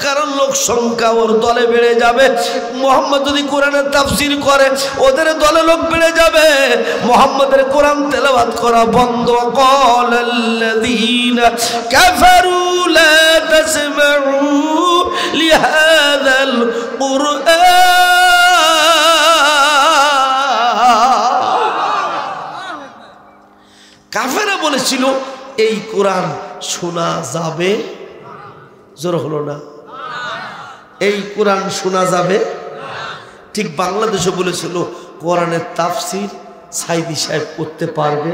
কারণ লোক সংখ্যা ওর দলে বেড়ে যাবে। মুহাম্মদ যদি কোরআনের তাফসীর করে ওদের দলে লোক বেড়ে যাবে। মুহাম্মদের কোরআন তেলাওয়াত করা বন্ধ। ক্বালাল্লাযীনা কাফারু লা তাসমাউ লিহাযাল কুরআন। কাফেররা বলেছিল এই কোরআন শোনা যাবে। জোর হলো না? এই কোরআন শোনা যাবে। ঠিক বাংলাদেশে বলেছিল কোরআনের তাফসীর সাইদি সাহেব করতে পারবে।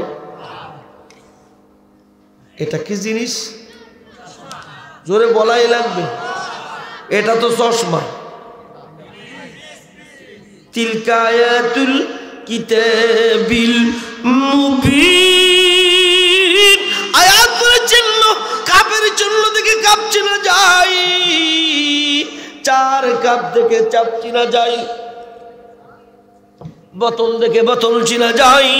এটা কি জিনিস? জোরে বলাই লাগবে। এটা তো চশমা। তিলকা আয়াতুল কিতাবিল মুবিন। আয়াত মানে চিহ্ন। কাপের জন্য দেখে কাপ চেনা যায়, 4 কাপ দেখে চাপ চেনা যায়, বোতল দেখে বোতল চেনা যায়,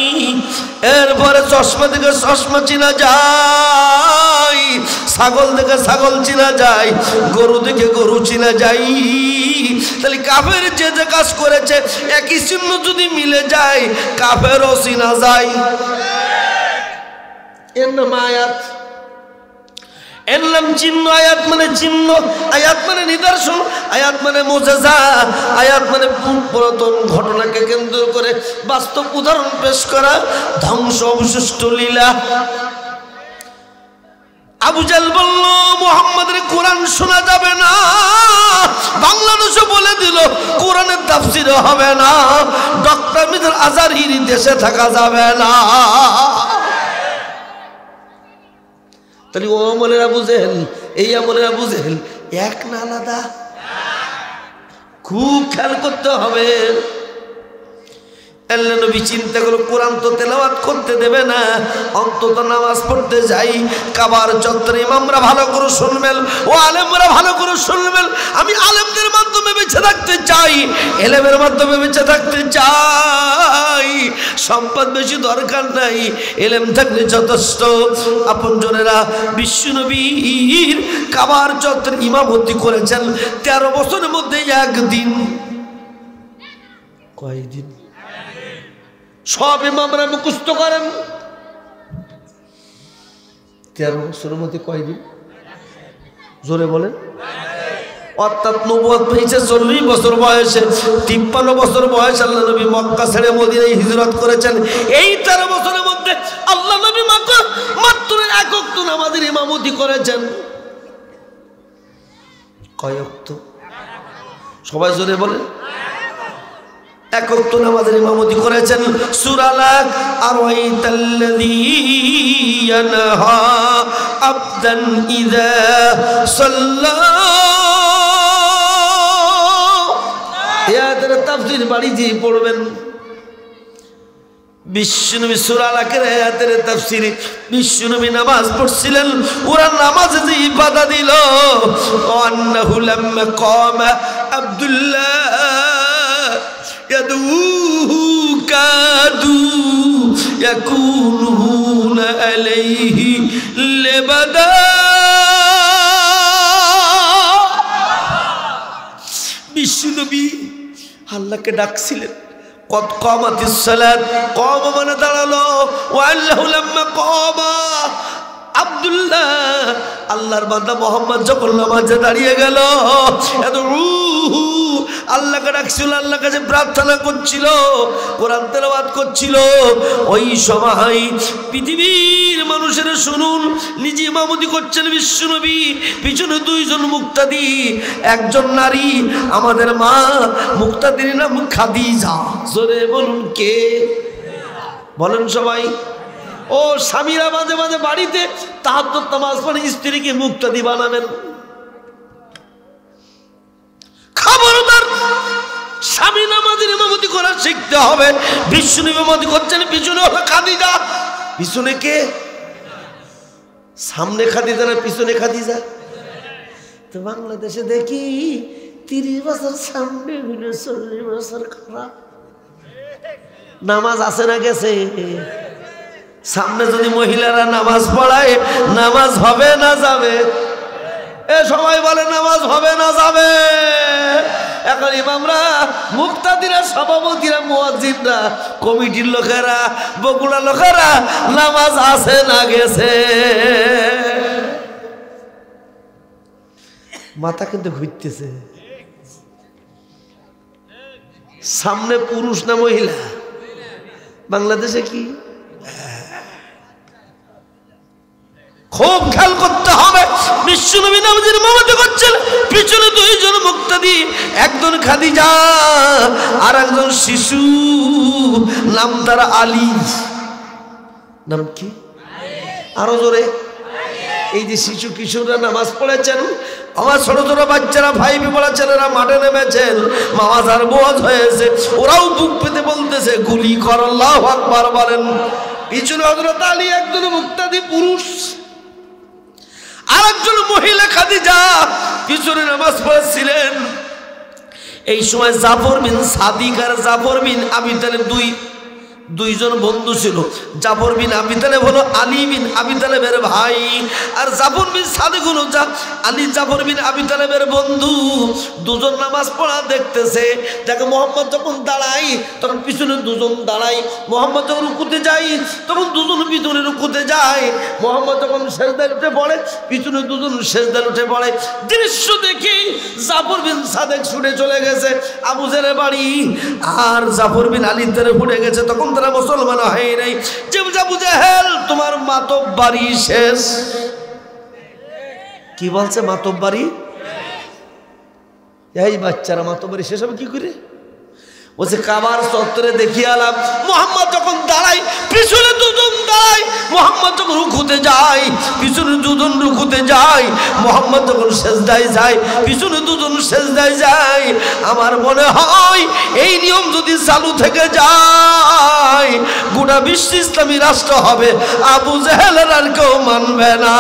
এরপরে চশমা দেখে চশমা চেনা যায়, ছাগল দেখে ছাগল চেনা যায়, গরু দেখে গরু চেনা যায়। তাহলে কাফের যে যে কাজ করেছে একই চিহ্ন যদি মিলে যায় কাফেরও চেনা যায়। এর নাম আয়াত, এর নাম চিহ্ন। আয়াত মানে চিহ্ন, আয়াত মানে নিদর্শন, আয়াত মানে মুজিজা, আয়াত মানে পুরাতন ঘটনাকে কেন্দ্র করে বাস্তব উদাহরণ পেশ করা, ধ্বংস অবশিষ্ট লীলা। আবু জাহেল বলল মুহাম্মাদের কোরআন শোনা যাবে না। বাংলাদেশে বলে দিল কোরআনের তাফসীর হবে না। ডক্টর মিজানুর আজহারীর দেশে থাকা যাবে না। তাহলে ও আমলের আবু জেহেল এই আমলের আবু জেহেল এক না আলাদা? খুব খেয়াল করতে হবে। আল্লাহ নবী চিন্তা করলো কোরআন তো তেলাওয়াত করতে দেবে না, অন্তত নামাজ পড়তে যাই কাবার চত্বরে ইমামরা ভালো করে শুনবেন, ও আলেমরা ভালো করে শুনবেন। আমি আলেমদের মাধ্যমে বেঁচে থাকতে চাই, এলেমের মাধ্যমে বেঁচে থাকতে চাই। সম্পদ বেশি দরকার নাই, এলেম থাকলে যথেষ্ট। আপনজনেরা বিশ্বনবীর কাবার চত্বরে ইমামতি করেছেন 13 বছরের মধ্যে একদিন। কয়দিন? সব ইমামরা মুখস্থ করেন 13 বছরের মধ্যে কয়দিন? জোরে বলেন। অর্থাৎ নবুয়ত পেয়েছে 40 বছর বয়সে, 53 বছর বয়সে আল্লাহ নবী মক্কা ছেড়ে মদিনায় হিজরত করেছেন। এই 13 বছরের মধ্যে আল্লাহ নবী মাত্র 1 ওয়াক্ত নামাজের ইমামতি করেছেন। কয় ওয়াক্ত? সবাই জোরে বলেন। 1 ওয়াক্ত নামাজের ইমামতি করেছেন। সূরা লাক আরাইতাল্লাযী ইয়ানহা আবদান ইযা সাল্লা, আয়াতের তাফসীর বাড়ি দিয়ে পড়বেন। বিশ্বনবী সূরা লাকের আয়াতের তাফসীরে বিশ্বনবী নামাজ পড়ছিলেন। ওরা নামাজে যে ইবাদত দিল, আন্নাহু লাম্মা কামা আব্দুল্লাহ ইয়াদুহু কাদু ইয়াকুনুনা আলাইহি লিবাদা। বিশ্বনবী আল্লাহকে ডাকছিলেন। কদ কামাতিস সালাত, কাম মানে দাঁড়ালো। ওয়া আল্লাহু লাম্মা কামা আব্দুল্লাহ, আল্লাহর বান্দা মুহাম্মদ যখন নামাজে দাঁড়িয়ে গেল, আল্লাহকে ডাকছিল, আল্লাহর কাছে প্রার্থনা করছিল, কোরআন তেলাওয়াত করছিল। ওই সময় পৃথিবীর মানুষেরা শুনুন, নিজে ইমামতি করছেন বিশ্বনবী, পিছনে 2 জন মুক্তাদি, একজন নারী, আমাদের মা মুক্তাদির নাম খাদিজা। জোরে বলুন কে? বলেন সবাই। ও স্বামীরা মাঝে মাঝে বাড়িতে তাহাজ্জুদ নামাজ পড়ে স্ত্রীকে মুক্তাদি বানাবেন। খবরদার, স্বামী নামাজের ইমামতি করা শিখতে হবে। বিশ্বনবী ইমামতি করছেন, পিছনে হলো খাদিজা। পিছনে কে? সামনে খাদিজা না পিছনে খাদিজা? তো বাংলাদেশে দেখি 30 বছর সামনে হইলে 40 বছর খারাপ। নামাজ আছে না গেছে? সামনে যদি মহিলারা নামাজ পড়ায়, নামাজ হবে না যাবে? এ সবাই বলে নামাজ হবে না যাবে? এখন ইমামরা, মুক্তাদিরা, সভাপতিরা, মুয়াজ্জিনরা, কমিটির লোকেরা, বগুড়া লোকেরা নামাজ আছে না গেছে? মাথা কিন্তু ঘুরতেছে। সামনে পুরুষ না মহিলা? বাংলাদেশে কি খুব খেয়াল করতে হবে। বিশ্বনবী নামাজের ইমামতি করছেন, পিছনে 2 জন মুক্তাদি, একজন খাদিজা আর একজন শিশু, নাম তার আলী। নাম কি? আরো জোরে। এই যে শিশু কিশোররা নামাজ পড়েছেন, আমার ছোট ছোট বাচ্চারা, 5 পড়া ছেলেরা মাঠে নেমেছেন, নামাজ আর বোঝ হয়েছে, ওরাও বুক পেতে বলতেছে গুলি কর, আল্লাহু আকবার বলেন। পিছনে হযরত আলী, একজন মুক্তাদি পুরুষ, আর একজন মহিলা খাদিজা পিছনে নামাজ পড়ছিলেন। এই সময় জাফর বিন সাদিক আর জাফর বিন আবি তালেব দুইজন বন্ধু ছিল। জাফর বিন আবি তালেব হলো আলী বিন আবি তালেবের ভাই, আর জাফর বিন সাদিক হলো জাফর বিন আবি তালেবের বন্ধু। 2 জন নামাজ পড়া দেখতেছে। দেখে মোহাম্মদ যখন দাঁড়ায় তখন পিছনে 2 জন দাঁড়ায়, মোহাম্মদ যখন রুকুতে যায় তখন 2 জন পিছনে রুকুতে যায়, মোহাম্মদ যখন সেজদায় উঠে পড়ে পিছনে 2 জন সেজদায় উঠে পড়ে। দৃশ্য দেখে জাফর বিন সাদিক ছুটে চলে গেছে আবু জেরের বাড়ি, আর জাফর বিন আলী তারে উঠে গেছে। তখন তারা মুসলমান হয় নাই। যে আবু জেহেল, তোমার মাতব্বাড়ি শেষ। কি বলছে? মাতব্বাড়ি? এই বাচ্চারা মাতব্বাড়ি শেষ হবে কি করে? বলছে কাবার চত্বরে দেখিয়ে আলাম, মোহাম্মদ যখন দাঁড়ায় পিছনে 2 জন দাঁড়ায়, মোহাম্মদ যখন রুকুতে যায় পিছনে 2 জন রুকুতে যায়, মোহাম্মদ যখন সেজদায় যায় পিছনে 2 জন সেজদায় যায়। আমার মনে হয় এই নিয়ম যদি চালু থেকে যায়, গোটা বিশ্ব ইসলামী রাষ্ট্র হবে, আবু জেহেলের আর কেউ মানবে না।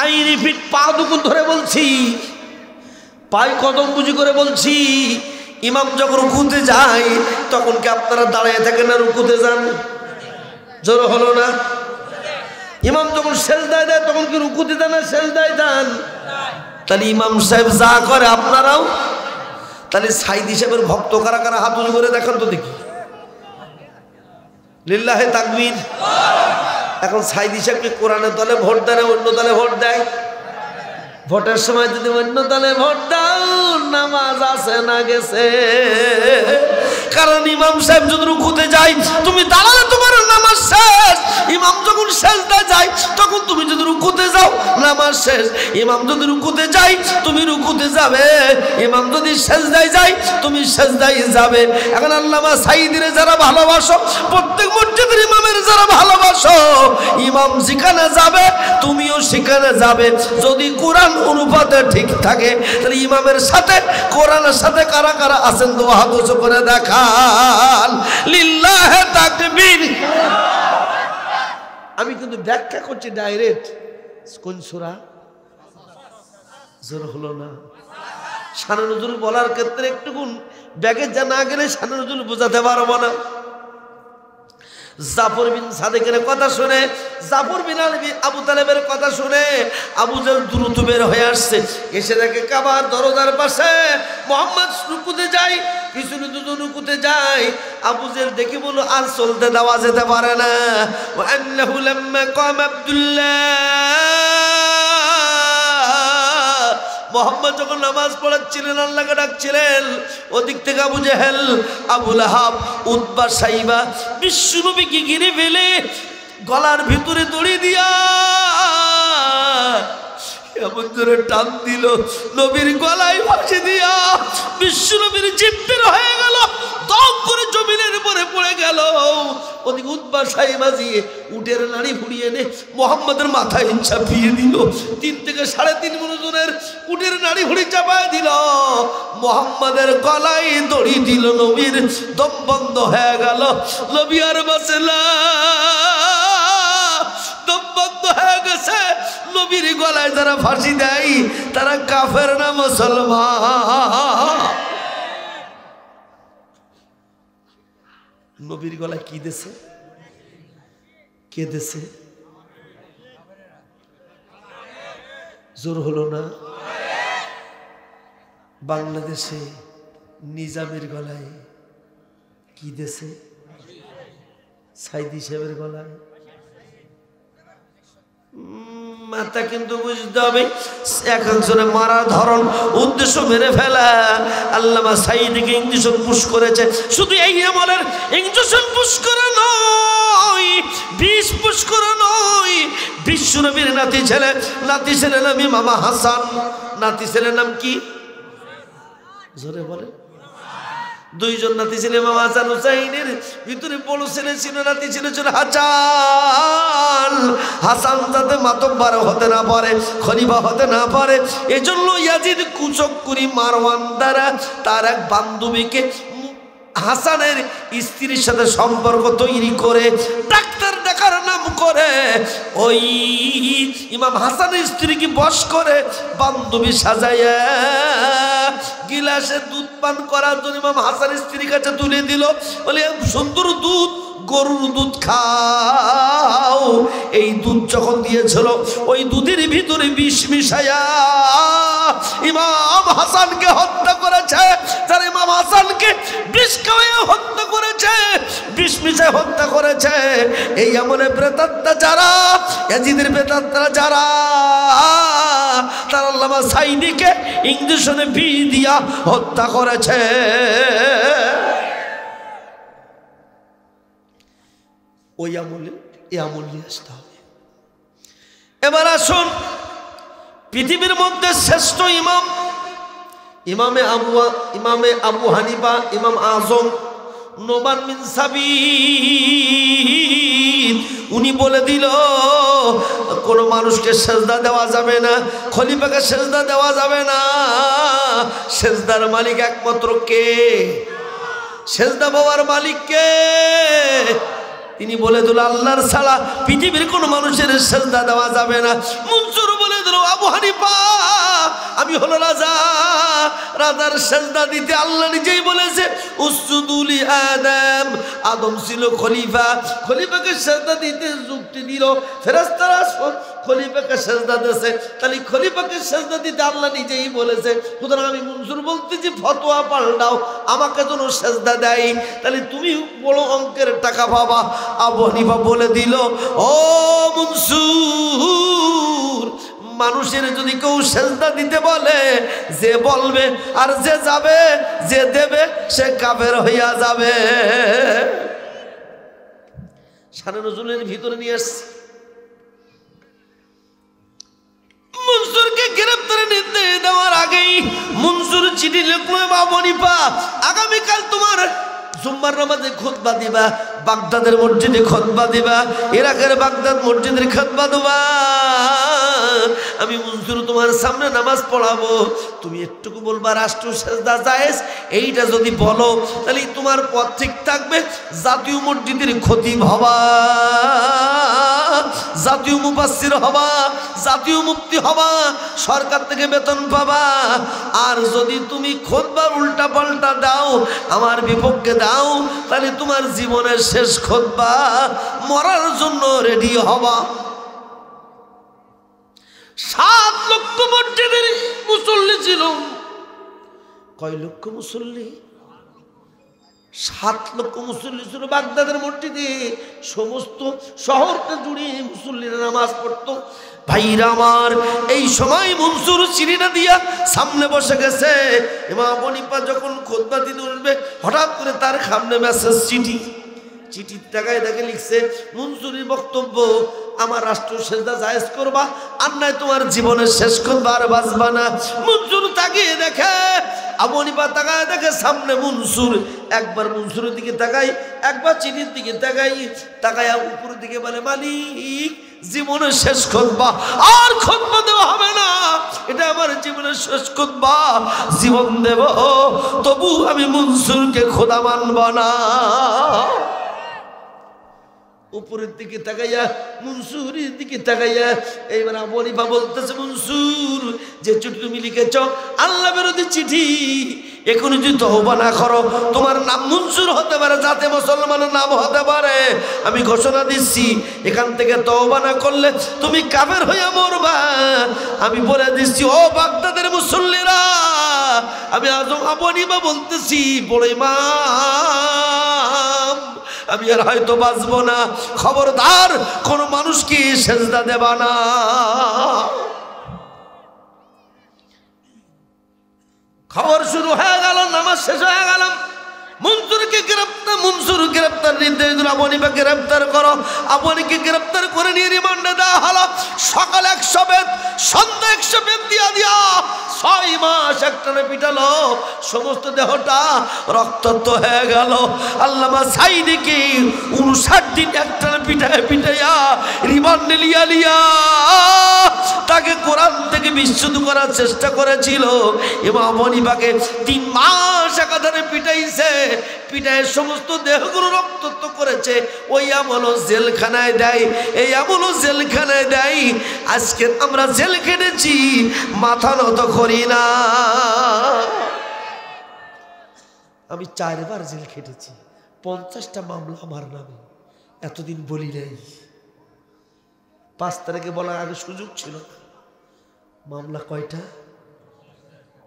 আই রিপিট, পা দুকুন ধরে বলছি, পায়ে কদম বুঝি করে বলছি, ইমাম যখন রুকুতে যায় তখন কি আপনারা দাঁড়িয়ে থাকেন না রুকুতে যান? জোর হলো না? ইমাম যখন সেজদায় দেয় তখন কি রুকুতে যান না সেজদায় যান? তাহলে ইমাম সাহেব যা করে আপনারাও। তাহলে সাইদ হিসেবের ভক্ত কারা কারা হাত উঁচু করে দেখান তো দেখি। লিল্লাহে তাকবীর। এখন সাইদি সাহেবকে কোরআনের দলে ভোট দেয়, অন্য দলে ভোট দেয়। ভোটের সময় যদি অন্য দলে ভোট দাও, নামাজ আছে না গেছে। কারণ ইমাম সাহেব যদি রুকুতে যায়, তুমি দাঁড়ালে তোমার নামাজ শেষ। ইমাম যখন সেজদা যায়, তখন তুমি যদি রুকুতে যাও, নামাজ শেষ। ইমাম যদি রুকুতে যায়, তুমি রুকুতে যাবে। ইমাম যদি সেজদায় যায়, তুমি সেজদায় যাবে। এখন আল্লামা সাইদিরে যারা ভালোবাসো, প্রত্যেক মসজিদের ইমামের যারা ভালোবাসো, ইমাম যেখানে যাবে তুমিও সেখানে যাবে। যদি কোরআন অনুপাতে ঠিক থাকে, তাহলে ইমামের সাথে কোরআনের সাথে কারা কারা আছেন তো হাত উঁচু করে দেখান। লিল্লাহে তাকবীর। আমি কিন্তু ব্যাখ্যা করছি ডাইরেক্ট। কোন সূরা? জোর হলো না। শানে নজরুল বলার ক্ষেত্রে একটুকুন ব্যাগে জানা গেলে শানে নজরুল বোঝাতে পারবো না। জাফর বিন সাদেকের কথা শুনে, জাফর বিন আবু তালেবের কথা শুনে আবু জাহল দ্রুত বের হয়ে আসছে। এসে দেখে কাবার দরজার পাশে মুহাম্মদ রুকুতে যায়, পিছনে দুজন রুকুতে যায়। আবু জাহল দেখে বলল, আর চলতে দেওয়া যেতে পারে না। ওয়া আন্নাহু লাম্মা কাম আব্দুল্লাহ, মুহাম্মদ যখন নামাজ পড়াচ্ছিলেন, আল্লাহকে ডাকছিলেন, ওদিক থেকে আবু জেহেল, আবু লাহাব, উতবা, সাইবা বিশ্বনবীকে ঘিরে ফেলে গলার ভিতরে দড়ি দিয়া এমন করে টান দিল, নবীর গলায় ফাঁসি দিয়া বিশ্বনবীর জিভ বের হয়ে গেল, দম করে জমিনের উপরে পড়ে গেল। ওদিকে উতবা, সাইবা দিয়ে উটের নাড়ি ফুড়িয়ে এনে মুহাম্মাদের মাথায় চাপিয়ে দিল। 3 থেকে 3.5 মনোজনের উটের নাড়ি ফুড়ি চাপায় দিল, মুহাম্মাদের গলায় দড়ি দিল। নবীর দম বন্ধ হয়ে গেল, নবী আর বাঁচে না, দম বন্ধ হয়ে গেছে। নবীর গলায় যারা ফাঁসি দেয় তারা কাফের না মুসলমান। নবীর গলায় কি দেছে? কে দেছে? জোর হলো না। বাংলাদেশে নিজামের গলায় কি দেছে? সাইদি সাহেবের গলায়। মাথা কিন্তু বুঝতে হবে, এক একজনে মারা ধরন, উদ্দেশ্য মেরে ফেলা। আল্লামা সাইদিকে ইঞ্জেকশন পুশ করেছে। শুধু এই আমলের ইঞ্জেকশন পুশ করে নয়, বিষ পুশ করে নয়। বিশ্বনবীর নাতি ছেলে নাম ইমাম হাসান। নাতি ছেলের নাম কি? জোরে বলে। 2 জন নাতি ছিল ইমাম হাসান হুসাইনের, ভিতরে বড় ছেলে ছিল, নাতি ছিল হাসান। হাসান যাতে মাতব্বার হতে না পারে, খলিফা হতে না পারে, এজন্য ইয়াজিদ কুচক্কুরি মারওয়ান দ্বারা তার এক বান্ধবীকে হাসানের স্ত্রীর সাথে সম্পর্ক তৈরি করে ডাক্তার দেখার নাম করে ওই ইমাম হাসানের স্ত্রীকে বশ করে বান্ধবী সাজাইয়া গিলাসে দুধ পান করার জন্য ইমাম হাসানের স্ত্রীর কাছে তুলে দিল। বলে সুন্দর দুধ, গরুর দুধ খাও। এই দুধ যখন দিয়েছিল, ওই দুধের ভিতরে বিষ মিশায়া ইমাম হাসানকে হত্যা করেছে। যারা ইমাম হাসানকে বিষ খাওয়াইয়া হত্যা করেছে, বিষ মিশায় হত্যা করেছে, এই আমলে প্রেতাত্মা যারা, ইয়াজিদের প্রেতাত্মা যারা, তারা আল্লামা সাইদিকে ইঞ্জেকশনে বিষ দিয়া হত্যা করেছে। ওই আমলে এই আমল নিয়ে আসতে হবে। এবার আসুন, পৃথিবীর মধ্যে শ্রেষ্ঠ ইমাম ইমামে আবু হানিফা, ইমাম আজম নোমান বিন সাবিত, উনি বলে দিল কোন মানুষকে সেজদা দেওয়া যাবে না, খলিফাকে সেজদা দেওয়া যাবে না। সেজদার মালিক একমাত্র কে? সেজদা পাওয়ার মালিক কে? তিনি বলে দিল আল্লাহর ছাড়া পৃথিবীর কোন মানুষের সেজদা দেওয়া যাবে না। মনসুর বলে দিল আবু হানিফা আমি হলো রাজা, রাজার সেজদা দিতে আল্লাহ নিজেই বলেছে উসজুদু লি আদম। আদম ছিল খলিফা, খলিফাকে সেজদা দিতে যুক্তি দিল। ফেরেশতারা খলিফাকে সেজদা দিয়েছে, তাহলে খলিফাকে সেজদা দিতে আল্লাহ নিজেই বলেছে। সুতরাং আমি মনসুর বলতেছি ফতোয়া পাল্টাও, আমাকে যেন সেজদা দেয়, তাহলে তুমি বড় অঙ্কের টাকা পাবা। আবু হানিফা বলে দিল, ও মনসুর, মানুষের যদি কেউ সেজদা দিতে বলে, যে বলবে আর যে যাবে, যে দেবে সে কাফের হইয়া যাবে। শানে নজরুলের ভিতরে নিয়ে আসছে। মনসুরকে গ্রেফতারের নির্দেশ দেওয়ার আগেই মনসুর চিঠি লিখলো, আবু হানিফা আগামীকাল তোমার জুম্মার নামাজে খুতবা দিবা, বাগদাদের মসজিদে খুতবা দিবা, ইরাকের বাগদাদ মসজিদের খুতবা দিবা। আমি মনসুর তোমার সামনে নামাজ পড়াবো, তুমি একটুকু বলবা রাষ্ট্র সেজদা জায়েজ, এইটা যদি বলো তাহলে তোমার পথ ঠিক থাকবে। জাতীয় মসজিদের খতিব হবা, জাতীয় মুফাসসির হবা, জাতীয় মুফতি হবা, সরকার থেকে বেতন পাবা। আর যদি তুমি খুতবা উল্টা পাল্টা দাও, আমার বিপক্ষে দাও, তাহলে তোমার জীবনের শেষ খুতবা, মরার জন্য রেডি হবা। 7 লক্ষ মসজিদের মুসল্লি ছিল। কয় লক্ষ মুসল্লি? 7 লক্ষ মুসল্লি ছিল বাগদাদের মসজিদে। সমস্ত শহরটা জুড়ে মুসল্লিরা নামাজ পড়তো। ভাইরা আমার, এই সময় মনসুর চিঠিটা দিয়া সামনে বসে গেছে। ইমাম আবু হানিফা যখন খুতবা দিতে উঠবে, হঠাৎ করে তার সামনে মেসেজ চিঠি। চিঠির টাকায় দেখে লিখছে, মনসুরের বক্তব্য, আমার রাষ্ট্র সেজদা জায়েজ করবা, আর নাই তোমার জীবনের শেষ খুতবা, আর বাঁচবা না। মনসুর তাকিয়ে দেখে, আবু হানিফা তাকায় দেখে সামনে মনসুর। একবার মনসুরের দিকে তাকাই, একবার চিঠির দিকে তাকাই, তাকায়া উপরের দিকে বলে, মালিক জীবনের শেষ খুতবা, আর খুতবা দেওয়া হবে না, এটা আমার জীবনের শেষ খুতবা, জীবন দেব তবু আমি মনসুরকে খোদা মানব না। উপরের দিকে তাকাইয়া, মনসুরের দিকে তাকাইয়া এইবার আবু হানিফা বলতেছে, মনসুর, যে চিঠি তুমি লিখেছ আল্লাহ বিরোধী চিঠি, এখন যদি তওবা না করো, তোমার নাম মনসুর হতে পারে, যাতে মুসলমানের নাম হতে পারে। আমি ঘোষণা দিচ্ছি, এখান থেকে তওবা না করলে তুমি কাফের হইয়া মরবা। আমি বলে দিচ্ছি, ও বাগদাদের মুসল্লিরা, আমি আজম আবু হানিফা বলতেছি, বড় ইমাম, আমি আর হয়তো বাঁচবো না, খবরদার কোন মানুষকে সেজদা দেবা না। খবর শুরু হয়ে গেল, নামাজ শেষ হয়ে গেল। মনসুরকে গ্রেপ্তার, মনসুর গ্রেপ্তার নির্দেশ দিল, আবু হানিফা গ্রেপ্তার করো। আবু হানিফাকে গ্রেপ্তার করে নিয়ে রিমান্ডে দেওয়া হলো। সকাল 100 বেত, সন্ধ্যা 100 বেত দিয়া 6 মাস একটানে পিটালো। সমস্ত দেহটা রক্তাক্ত হয়ে গেল। আল্লামা সাইদিকে 59 দিন একটানে পিটাইয়া রিমান্ডে লিয়া তাকে কোরআন থেকে বিশুদ্ধ করার চেষ্টা করেছিল। এবং আবু হানিফাকে 3 মাস একাধারে পিটাইছে, পিটায় সমস্ত দেহগুলো রক্তাক্ত করেছে। ওই আমলও জেলখানায় দেয়, এই আমলও জেলখানায় দেয়। আজকে আমরা জেল খেটেছি, মাথা নত করি না। আমি 4 বার জেল খেটেছি, 50টা মামলা আমার নামে, এতদিন বলি নাই। 5 তারিখে বলার আগে সুযোগ ছিল। মামলা কয়টা?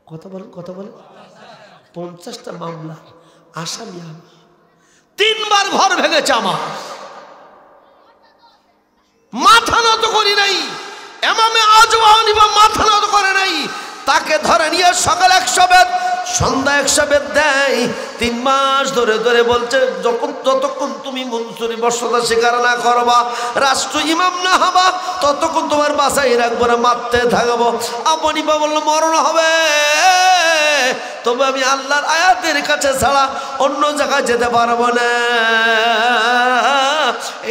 কথা বলেন, কথা বলেন। 50টা মামলা, আসামি আমি। 3 বার ঘর ভেঙেছে আমার, মাথা নত করি নাই। ইমামে আজম আবু হানিফা মাথা নত করে নাই। তাকে ধরে নিয়ে সকাল 100 বেত, সন্ধ্যা 100 বেত দেয়। 3 মাস ধরে ধরে বলছে, যতক্ষণ তুমি মনসুরি বর্ষতা স্বীকার না করবা, রাষ্ট্র ইমাম না হবা, ততক্ষণ তোমার বাসায় রাখবো না, মারতে থাকবো। আবু হানিফা বলল, মরণ হবে, তবে আমি আল্লাহর আয়াতের কাছে ছাড়া অন্য জায়গায় যেতে পারবো না।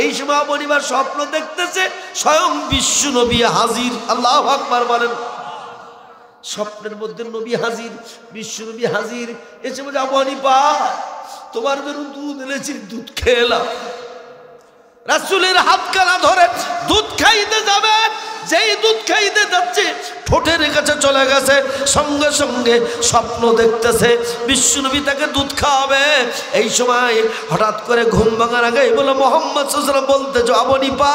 এই সময় আবু হানিফা স্বপ্ন দেখতেছে, স্বয়ং বিশ্ব নবী হাজির। আল্লাহু আকবার বলেন। স্বপ্নের মধ্যে নবী হাজির, বিশ্ব নবী হাজির। এসে বলছে, আবু হানিফা, তোমার জন্য দুধ এনেছি, দুধ খেলাম। রাসূলের হাত কানা ধরে দুধ খাইতে যাবে, যেই দুধ খাইতে যাচ্ছে ঠোঁটের কাছে চলে গেছে, সঙ্গে সঙ্গে স্বপ্ন দেখতেছে বিশ্বনবী তাকে দুধ খাওয়াবে। এই সময় হঠাৎ করে ঘুম ভাঙার আগে বলে মোহাম্মদ সাল্লাল্লাহু আলাইহি ওয়াসাল্লাম বলতেছে আবনিপা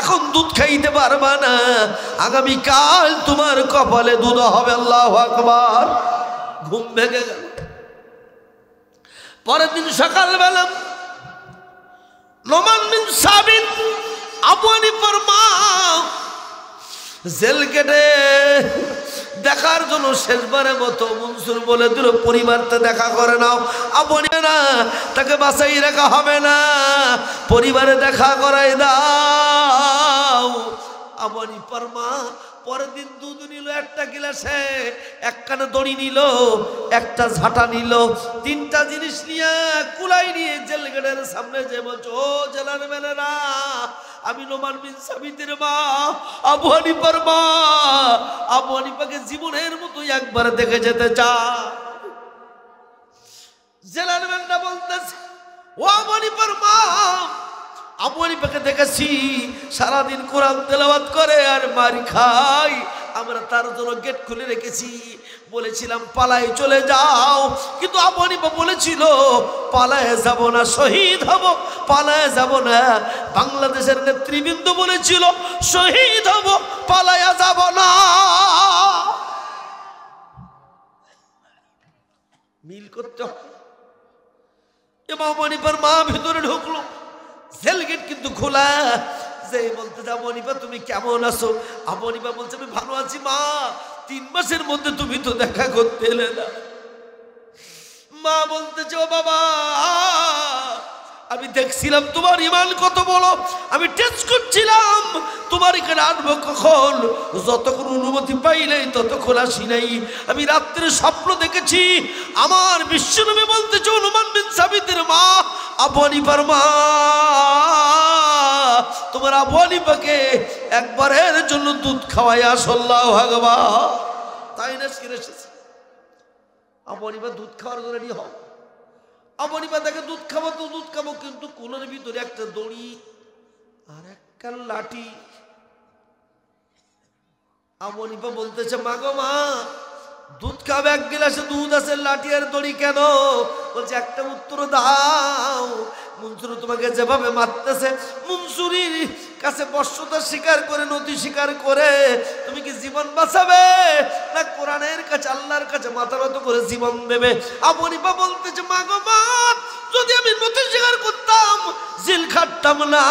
এখন দুধ খাইতে পারবা না, আগামীকাল তোমার কপালে দুধ হবে। আল্লাহু আকবার। ঘুম ভেঙে গেল। পরের দিন সকালবেলা নোমান বিন সাবিত আবু হানিফার মা জেল গেটে দেখার জন্য শেষবারের মতো মনসুর বলে দিল পরিবারতে দেখা করে নাও। আবু হানিফা না, তাকে বাঁচাই রাখা হবে না, পরিবারে দেখা করাই দাও। আবু হানিফার মা পরের দিন দুধ নিল একটা গিলাসে, এক কানে দড়ি নিল, একটা ঝাঁটা নিল, তিনটা জিনিস নিয়ে কুলাই নিয়ে জেল গেটের সামনে যে বলছো ও জেলার মেলেরা, আমি নোমান বিন সাবিতের মা, আবু হানিফার মা, আবু হানিফাকে জীবনের মতো একবার দেখে যেতে চাই। জেলার মেলরা বলতেছে ও আবু হানিফার মা, আবু হানিফাকে দেখেছি সারাদিন কোরআন তেলাওয়াত করে আর মার খাই, আমরা তার জন্য গেট খুলে রেখেছি, বলেছিলাম পালায় চলে যাও, কিন্তু আবু হানিফা বলেছিল পালায় যাব না, শহীদ হব, পালায় যাব না। বাংলাদেশের নেতৃবৃন্দ বলেছিল শহীদ হব, পালায় যাব না। মিল করতে হবে। আবু হানিফার মা ভিতরে ঢুকলো, জেল গেট কিন্তু খোলা। যে বলতে আবু হানিফা তুমি কেমন আছো? আবু হানিফা বলছে আমি ভালো আছি মা, 3 মাসের মধ্যে তুমি তো দেখা করতে এলে না। মা বলতেছে ও বাবা, আমি দেখছিলাম তোমার ঈমান কত বড়, আমি টেস্ট করছিলাম তোমার এখানে আনবো কখন, যতক্ষণ অনুমতি পাইলেই ততক্ষণ আসি নাই। আমি রাত্রে স্বপ্ন দেখেছি আমার বিশ্বনবী বলতেছে নোমান বিন সাবিতের মা, আবু হানিফার মা, তোমার আবু হানিফাকে একবারের জন্য দুধ খাওয়াই আল্লাহু আকবার। তাই না শিখে এসেছে আবু হানিফা দুধ খাওয়ার জন্য রেডি হও। আবু হানিফা তাকে দুধ খাবো তো দুধ খাবো, কিন্তু কোলের ভিতরে একটা দড়ি আর একটা লাঠি। আবু হানিফা বলতেছে মা গো মা, দুধ খাবে, 1 গিলাসে দুধ আছে, লাঠি আর দড়ি কেন? বলছে একটা উত্তর দাও। মনসুর তোমাকে যেভাবে মারতেছে, মনসুরির কাছে বর্ষতা স্বীকার করে, নদী স্বীকার করে তুমি কি জীবন বাঁচাবে না কোরআনের কাছে আল্লাহর কাছে মাথা নত করে জীবন দেবে? আবু হানিফা বলতেছে মা গো মা, যদি আমি নদী স্বীকার করতাম জিল খাটতাম না,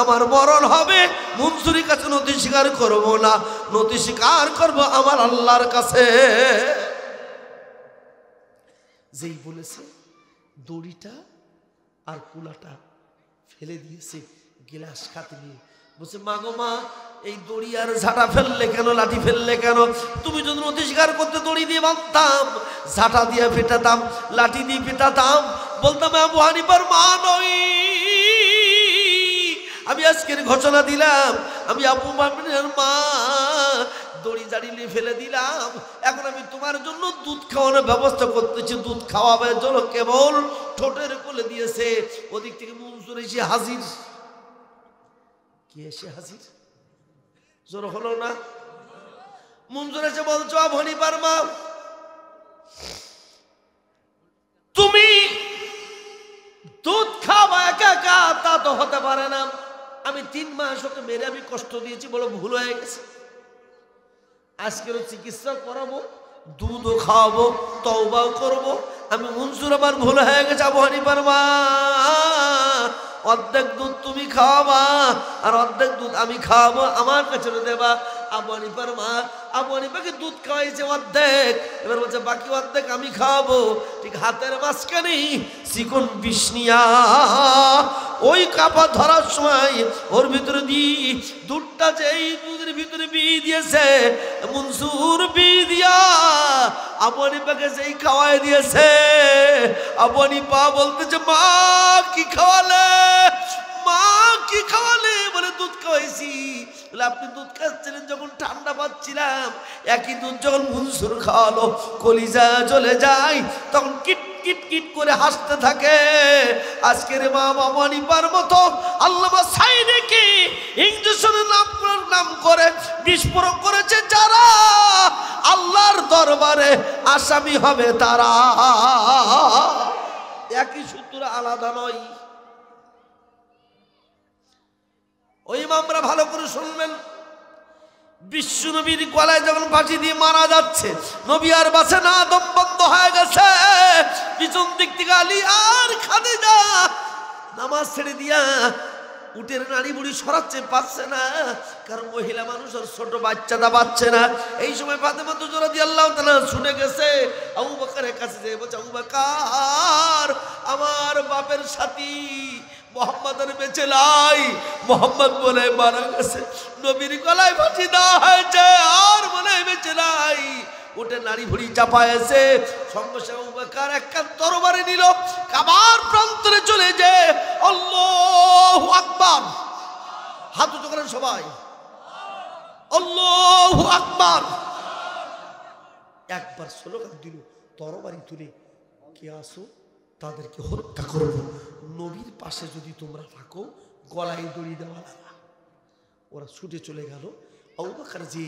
আমার মরণ হবে, মনসুরির কাছে নদী স্বীকার করব না, নদী স্বীকার করব আমার আল্লাহর কাছে। যেই বলেছে দড়িটা আর কুলাটা ফেলে দিয়েছে, গিলাস খাতে নিয়ে বলছে মা গো মা, এই দড়ি আর ঝাঁটা ফেললে কেন, লাঠি ফেললে কেন? তুমি যদি নদী স্বীকার করতে দড়ি দিয়ে বাঁধতাম, ঝাঁটা দিয়ে পেটাতাম, লাঠি দিয়ে পেটাতাম, বলতাম আবু হানিফার মা নই, আমি আজকের ঘোষণা দিলাম আমি আবু হানিফার মা, দড়ি জাড়িয়ে ফেলে দিলাম, এখন আমি তোমার জন্য দুধ খাওয়ানোর ব্যবস্থা করতেছি। দুধ খাওয়াবার জন্য কেবল ঠোঁটের কোলে দিয়েছে। ওদিক থেকে মনসুর এসে হাজির। কি এসে হাজির? জোর হলো না? মনসুর এসে বলছো আবু হানিফার মা, তুমি দুধ খাওয়া একা একা তা তো হতে পারে না, আমি 3 মাস ওকে মেরে আমি কষ্ট দিয়েছি, বলো ভুল হয়ে গেছে, আজকেরও চিকিৎসা করাবো, দুধও খাওয়াবো, তওবাও করবো, আমি মনসুর আমার ভুল হয়ে গেছে। আবু হানিফার মা, অর্ধেক দুধ তুমি খাওয়াবা আর অর্ধেক দুধ আমি খাওয়াবো, আমার কাছে দেবা। আবু হানিফার মা আবু হানিফাকে দুধ খাওয়াইছে অর্ধেক, এবার বলছে বাকি অর্ধেক আমি খাওয়াবো। ঠিক হাতের মাঝখানে চিকন বিষ্ণিয়া, ওই কাপা ধরার সময় ওর ভিতরে দুধটা যেই দুধের ভিতরে বিয়ে দিয়েছে মনসুর, বিয়ে দিয়া আবু হানিফাকে যেই খাওয়াই দিয়েছে, আবু হানিফা বলতেছে মা কি খাওয়ালে, মা কি খাওয়ালে? বলে দুধ খাওয়াইছি। বলে আপনি দুধ খাচ্ছিলেন যখন ঠান্ডা পাচ্ছিলাম, একই দুধ যখন মনসুর খাওয়ালো কলিজা চলে যায়, তখন কিট কিট কিট করে হাসতে থাকে। আজকের মা বাবা নিবার মতো আল্লামা সাইদিকে ইঞ্জেকশনের নাম করে বিস্ফোরক করেছে যারা, আল্লাহর দরবারে আসামি হবে তারা। একই সূত্র আলাদা নয়। ওই ইমামরা ভালো করে শুনবেন, বিশ্ব নবীর গলায় যখন ফাঁসি দিয়ে মারা যাচ্ছে, নবী আর বাঁচে না, দম বন্ধ হয়ে গেছে। পিছন দিক থেকে আলী আর খাদিজা নামাজ ছেড়ে দিয়া উটের নাড়ি বুড়ি সরাচ্ছে, পাচ্ছে না, কারণ মহিলা মানুষ আর ছোট বাচ্চাটা পাচ্ছে না। এই সময় ফাতেমা রাদিয়াল্লাহু তাআলা শুনে গেছে, আবু বকরের কাছে যেয়ে বলছে, আবু বকর আমার বাপের সাথী মোহাম্মদের বেঁচে নাই, মোহাম্মদ বলে মারা গেছে, নবীর গলায় ফাঁসি দেওয়া হয়েছে, আর বলে বেঁচে নাই। উঠে নারী ভুড়ি চাপায়েছে, সঙ্গে সঙ্গে আবু বকর একটা তরবারি নিল, কাবার প্রান্তরে চলে যায়, আল্লাহু আকবার, হাত উঁচু করেন সবাই, আল্লাহু আকবার, একবার স্লোগান দিল, তরবারি তুলে, কে আসো তাদেরকে হত্যা করব, নবীর পাশে যদি তোমরা থাকো গলায় দড়ি দেওয়া। ওরা ছুটে চলে গেল। আবু বকর যে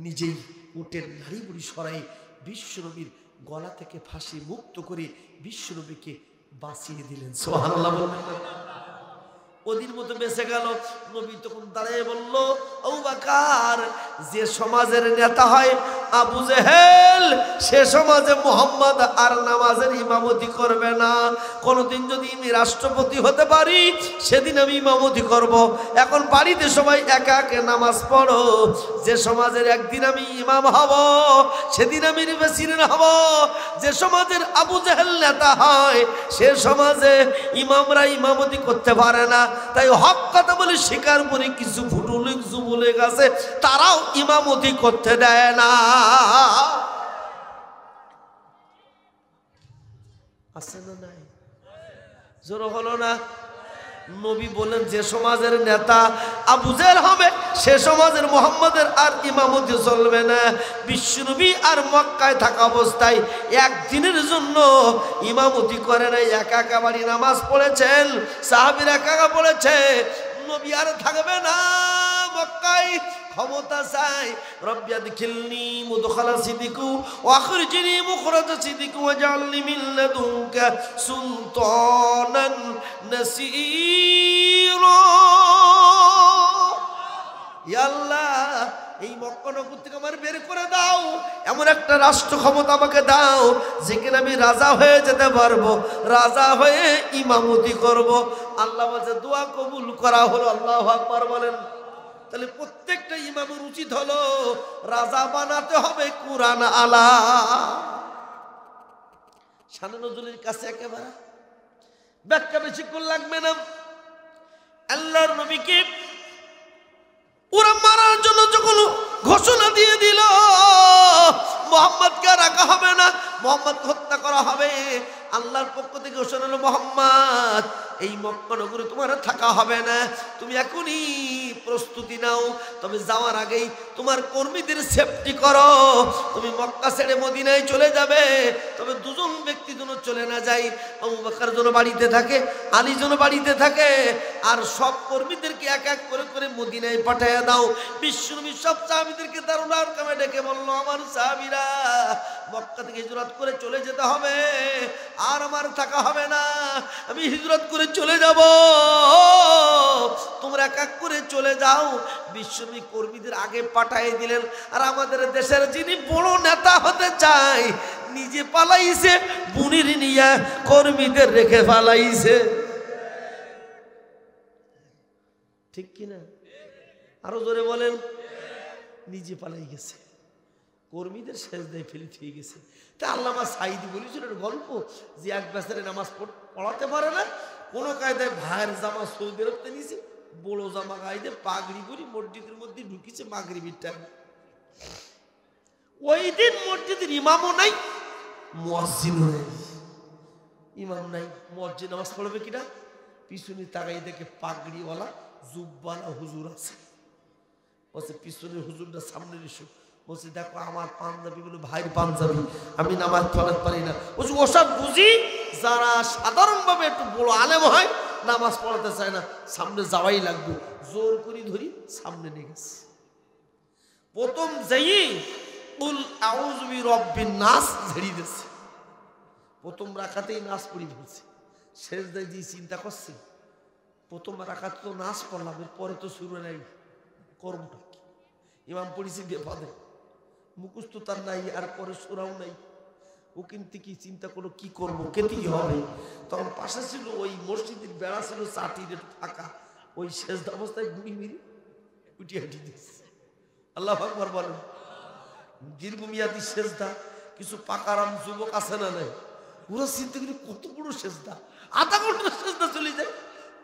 নিজেই উটের নাড়ি বুড়ি সরাই বিশ্বনবীর গলা থেকে ফাঁসি মুক্ত করে বিশ্বনবীকে বাঁচিয়ে দিলেন। সুবহানাল্লাহ। ওদিন মতো বেঁচে গেল। নবী তখন দাঁড়িয়ে বলল, আবু বকর যে সমাজের নেতা হয় আবু জেহেল, সে সমাজে মুহাম্মদ আর নামাজের ইমামতি করবে না। কোনদিন যদি আমি রাষ্ট্রপতি হতে পারি সেদিন আমি ইমামতি করব। এখন বাড়িতে সবাই একা একা নামাজ পড়ো। যে সমাজের একদিন আমি ইমাম হব সেদিন আমি প্রেসিডেন্ট হব। যে সমাজের আবু জেহেল নেতা হয় সে সমাজে ইমামরা ইমামতি করতে পারে না। তাই হক কথা বলে স্বীকার করে কিছু ফুটুলিক যুবলীগ আছে, তারাও ইমামতি করতে দেয় না। আছে না নাই? জোর হলো না? নবী বলেন যে সমাজের নেতা আবু জেহেল হবে সে সমাজের মুহাম্মদের আর ইমামতি চলবে না। বিশ্বনবী আর মক্কায় থাকা অবস্থায় একদিনের জন্য ইমামতি করে নাই, একা একা বাড়ি নামাজ পড়েছেন, সাহাবীরা একা একা পড়েছে। নবী আর থাকবে না মক্কায়, ক্ষমতা চাই। রব্বি আদখিলনি মুদখালা সিদ্দিকু ওয়া আখরিজনি মুখরাজা সিদ্দিকু ওয়াজআলনি মিন লাদুনকা সুলতানান নাসীরা। ইয়া আল্লাহ, এই মক্কা নগর থেকে আমার বের করে দাও, এমন একটা রাষ্ট্র ক্ষমতা আমাকে দাও যেখানে আমি রাজা হয়ে যেতে পারবো, রাজা হয়ে ইমামতি করব। আল্লাহ বলছে দোয়া কবুল করা হলো। আল্লাহু আকবার বলেন। তাহলে প্রত্যেকটা ইমামের উচিত হলো রাজা বানাতে হবে কুরআন আলা। শানে নজরুলের কাছে একেবারে ব্যাখ্যা বেশিক্ষণ লাগবে না। আল্লাহর নবীকে ওরা মারার জন্য যখন ঘোষণা দিয়ে দিল মুহাম্মদকে রাখা হবে না, মুহাম্মদকে হত্যা করা হবে, আল্লাহর পক্ষ থেকে ঘোষণা হলো মুহাম্মদ এই মক্কা নগরে তোমার থাকা হবে না, তুমি এখনই প্রস্তুতি নাও, তবে যাওয়ার আগেই তোমার কর্মীদের সেফটি করো। তুমি মক্কা ছেড়ে মদিনায় চলে যাবে, তবে দুজন ব্যক্তি যেন চলে না যায়। আবু বকর যেন বাড়িতে থাকে, আলী যেন বাড়িতে থাকে, আর সব কর্মীদেরকে এক এক করে করে মদিনায় পাঠিয়ে দাও। বিশ্বনবী সব সাহাবীদেরকে দারুল কামে ডেকে বলল, আমার সাহাবীরা মক্কা থেকে হিজরত করে চলে যেতে হবে, আর আমার থাকা হবে না, আমি হিজরত করে চলে যাব, তোমরা এক এক করে চলে যাও। বিশ্বনবী কর্মীদের আগে পাঠিয়ে দিলেন। আর আমাদের দেশের যিনি বড় নেতা হতে চায় নিজে পালাইছে, বুনির নিয়া কর্মীদের রেখে পালাইছে। ঠিক কিনা? আরো জোরে বলেন। নিজে পালাই গেছে, কর্মীদের সেজদায় ফেলে দিয়ে গেছে। তা আল্লামা সাঈদী বলেছিল গল্প যে এক বেচারে নামাজ পড়াতে পারে না, কোনো কায়দায় ভাইয়ের জামা সৌদি আরবতে নিয়েছে, বড় জামা গাইতে পাগড়ি করি মসজিদের মধ্যে ঢুকিছে মাগরিবের টাইমে। ওই দিন মসজিদের ইমামও নাই, মুয়াজ্জিনও নাই। ইমাম নাই, মসজিদ নামাজ পড়বে কিনা, পিছনে তাকাই দেখে পাগড়িওয়ালা জুব্বালা হুজুর আছে। বলছে পিছনের হুজুরটা সামনে এসো। বলছে দেখো আমার পাঞ্জাবিগুলো ভাইয়ের পাঞ্জাবি, আমি নামাজ পড়াতে পারি না। বলছি ওসব বুঝি, যারা সাধারণভাবে একটু বড় আলেম হয় নামাজ পড়াতে চায় না, সামনে যাওয়াই লাগবে। জোর করে ধরি সামনে নিয়ে গেছে। প্রথম যেই কুল আউযু বিরাব্বিন নাস ঝেড়ে দিয়েছে, প্রথম রাকাতেই নাচ পড়ি ফেলছে। সেজদায় দিয়ে চিন্তা করছে, প্রথম রাকাত তো নাচ পড়লাম, এরপরে তো শুরু নাই, কর্মটা কি? ইমাম পড়িছে বেফাদে, মুখস্থ তার নাই, আর পরে সুরাও নাই। ও কিন্তু কি চিন্তা করলো কি করবো, কেতেই হবে। তখন পাশে ছিল ওই মসজিদের বেড়া ছিল চাটির ফাঁকা, ওই সেজদা অবস্থায় গুড়ি মিরি উঠি হাঁটি দিচ্ছে। আল্লাহু আকবার বলেন। দীর্ঘমেয়াদী সেজদা, কিছু পাকারাম যুবক আছে না নাই, ওরা চিন্তা করি কত বড় সেজদা, আধা ঘন্টার সেজদা চলে যায়।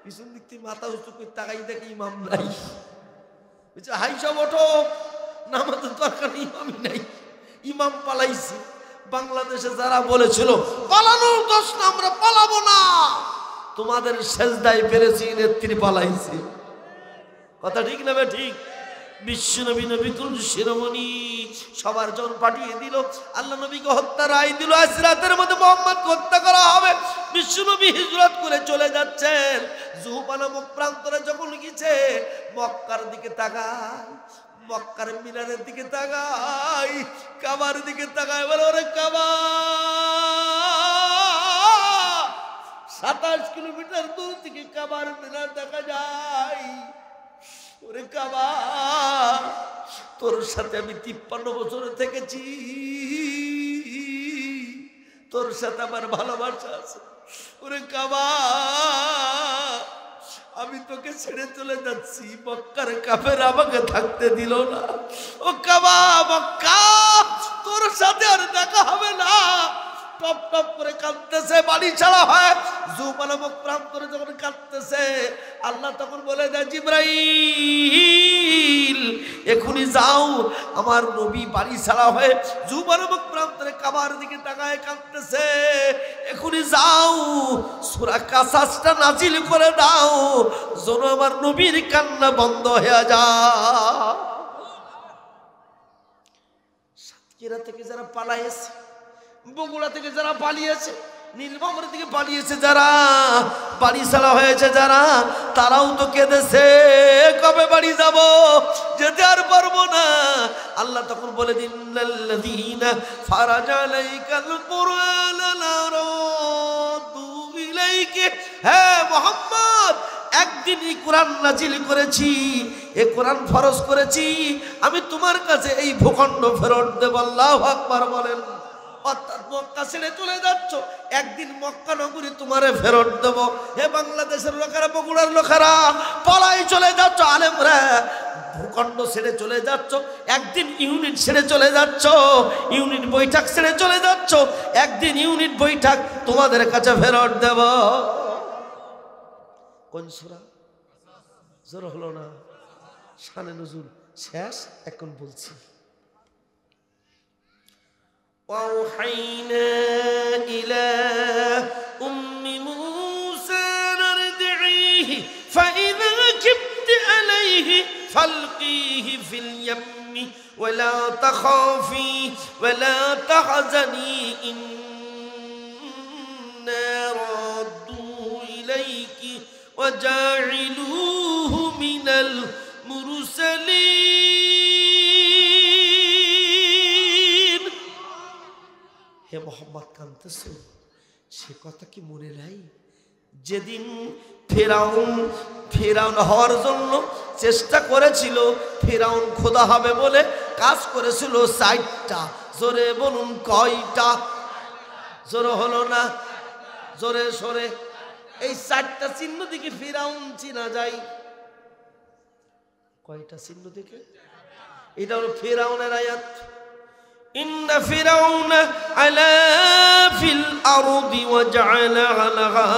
পিছন দিক থেকে মাথা উঁচু করে তাকাই দেখে ইমাম নাই। হাই সব ওঠো, নামাজের দরকার ইমামই নাই, ইমাম পালাইছে। বাংলাদেশে যারা বলেছিল পালানোর দোষ না, আমরা পালাবো না, তোমাদের সেজদায় পেরেছি, নেত্রী পালাইছে। কথা ঠিক না? ঠিক। বিশ্বনবী নবিকুল শিরোমণি সবার জন পাঠিয়ে দিল, আল্লাহ নবীকে হত্যা রায় দিল। আজ রাতের মধ্যে মোহাম্মদকে হত্যা করা হবে। বিশ্বনবী হিজরত করে চলে যাচ্ছেন। জুহফা নামক প্রান্তরে যখন গেছে, মক্কার দিকে তাকায়, মক্কার মিনারের দিকে তাকায়, কাবার দিকে তাকায়, বলে ওরে কাবা, 27 কিলোমিটার দূর থেকে কাবার মিনার দেখা যায়। ওরে কাবা, তোর সাথে আমি 53 বছরে থেকেছি, তোর সাথে আমার ভালোবাসা আছে। ওরে কাবা, আমি তোকে ছেড়ে চলে যাচ্ছি, মক্কার কাফের আমাকে থাকতে দিল না। ও কাবা, মক্কা তোর সাথে আর দেখা হবে না। টপ টপ করে কাঁদতেছে, বাড়ি ছাড়া হয়। জুহফা নামক প্রান্তরে যখন কাঁদতেছে, আল্লাহ তখন বলে দেয়, জিবরাইল এখনই যাও, আমার নবী বাড়ি ছাড়া হয়ে জুহফা নামক প্রান্তরে কাবার দিকে তাকায় কাঁদতেছে, এখনই যাও, সূরা কাসাসটা নাজিল করে দাও, যেন আমার নবীর কান্না বন্ধ হয়ে যায়। সাতক্ষীরা থেকে যারা পালাইছে, বগুড়া থেকে যারা পালিয়েছে, নীলফামারী থেকে পালিয়েছে যারা, বাড়ি ছাড়া হয়েছে যারা, তারাও তো কেঁদেছে, কবে বাড়ি যাব, যেতে আর পারবো না। আল্লাহ তখন বলে দিন, ইন্নাল্লাযীনা ফারাজা আলাইকাল কুরআন লারাদু ইলাইকা, হে মুহাম্মদ, একদিন এই কোরআন নাজিল করেছি, এই কোরআন ফরজ করেছি, আমি তোমার কাছে এই ভূখণ্ড ফেরত দেব। আল্লাহু আকবার বলেন। অর্থাৎ মক্কা ছেড়ে চলে যাচ্ছ, একদিন মক্কা নগরী তোমারে ফেরত দেব। হে বাংলাদেশের লোকেরা, বগুড়ার লোকেরা, পলাই চলে যাচ্ছ, আলেমরা ভূখণ্ড ছেড়ে চলে যাচ্ছ, একদিন ইউনিট ছেড়ে চলে যাচ্ছ, ইউনিট বৈঠক ছেড়ে চলে যাচ্ছ, একদিন ইউনিট বৈঠক তোমাদের কাছে ফেরত দেব। কোন সূরা? জোর হলো না, শানে নুজুল শেষ, এখন বলছি। وأوحينا إلى أم موسى أن ارضعيه فإذا خفت عليه فألقيه في اليم ولا تخافي ولا تحزني إنا رادوه إليك وجاعلوه من المرسلين। হে মোহাম্মদ, কাঁদতেছ, সে কথা কি মনে নাই? যেদিন ফেরাউন হওয়ার জন্য চেষ্টা করেছিল, ফেরাউন খোদা হবে বলে কাজ করেছিল 4টা। জোরে বলুন কয়টা? জোরে হলো না, জোরে সরে। এই 4টা চিহ্ন দিকে ফেরাউন চিনা যায়। কয়টা চিহ্ন দিকে? এটা হলো ফেরাউনের আয়াত। إن فرعون علا في الأرض وجعل علىها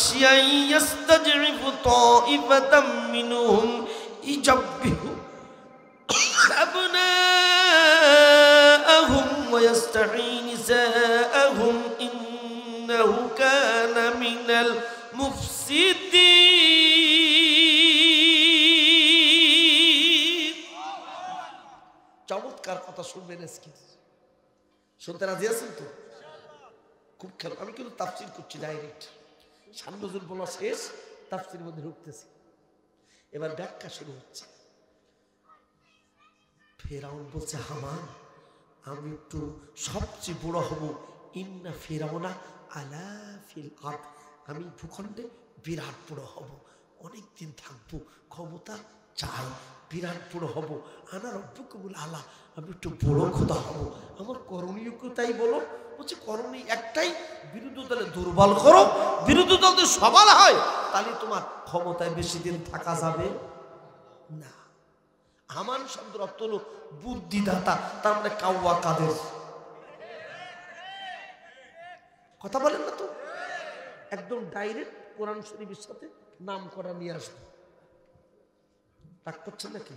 شيئا يستضعف طائفة منهم يذبح أبناءهم ويستحيي نساءهم إنه كان من المفسدين। চমৎকার কথা শুনবেন আজকে। শুনতে রাজি আছেন তো? খুব খেয়াল। আমি কিন্তু তাফসীর করছি ডাইরেক্ট, সান্নজুল বলা শেষ, তাফসীরের মধ্যে ঢুকতেছি। এবার ব্যাখ্যা শুরু হচ্ছে। ফেরাউন বলছে, হামান আমি একটু সবচেয়ে বড় হব, ইন্না ফেরাউনা আলা ফিল আরদ, আমি ভূখণ্ডে বিরাট বড় হব, অনেক দিন থাকবো, ক্ষমতা চাই, বিরাট বড় হব। আনা রব্বুকুমুল আলা, আমি একটু বড় খোদা হব। আমার করণীয় তাই বলো। বলছে করণীয় একটাই, বিরোধী দলে দুর্বল করো, বিরোধী দল যদি সবল হয় তাহলে তোমার ক্ষমতায় বেশি দিন থাকা যাবে না। হামান শব্দের অর্থ হলো বুদ্ধিদাতা, তার মানে কাউয়া কাদের। কথা বলেন না তো, একদম ডাইরেক্ট কোরআন শরীফের সাথে নাম করা নিয়ে আসবে। রাগ করছেন নাকি?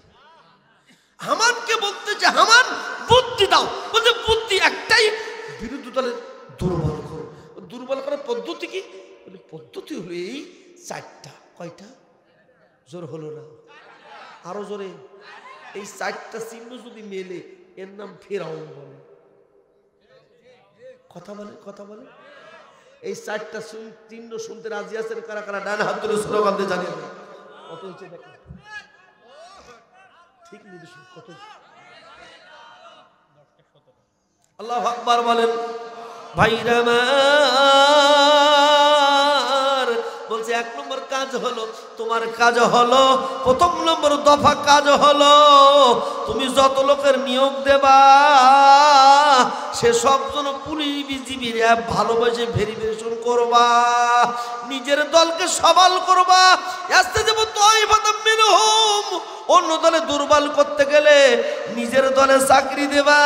হামানকে বলতে যে হামান বুদ্ধি দাও, বলতে বুদ্ধি একটাই, বিরোধী দলের দুর্বল করো। দুর্বল করার পদ্ধতি কি? বলে পদ্ধতি হলো এই চারটা। কয়টা? জোর হলো না, আরো জোরে। এই চারটা চিহ্ন যদি মেলে এর নাম ফেরাউন বলে। কথা বলে, কথা বলে। এই চারটা চিহ্ন শুনতে রাজি আছেন কারা কারা? ডান হাত তুলে স্লোগান দিয়ে জানিয়ে দেন। কত হচ্ছে দেখেন, ঠিক নির্দেশ কত? আল্লাহু আকবার বলেন। ভাইরা আমার বলছে এক নম্বর কাজ হলো, তোমার কাজ হলো, প্রথম নম্বর দফা কাজ হলো, তুমি যত লোকের নিয়োগ দেবা সে সব জন পুলিশ বিজিবির ভালোবাসে ভেরিফিকেশন করবা, নিজের দলকে সবাল করবা। আস্তে যাব তাইফাতাম মিনহুম, অন্য দলে দুর্বল করতে গেলে নিজের দলে চাকরি দেবা,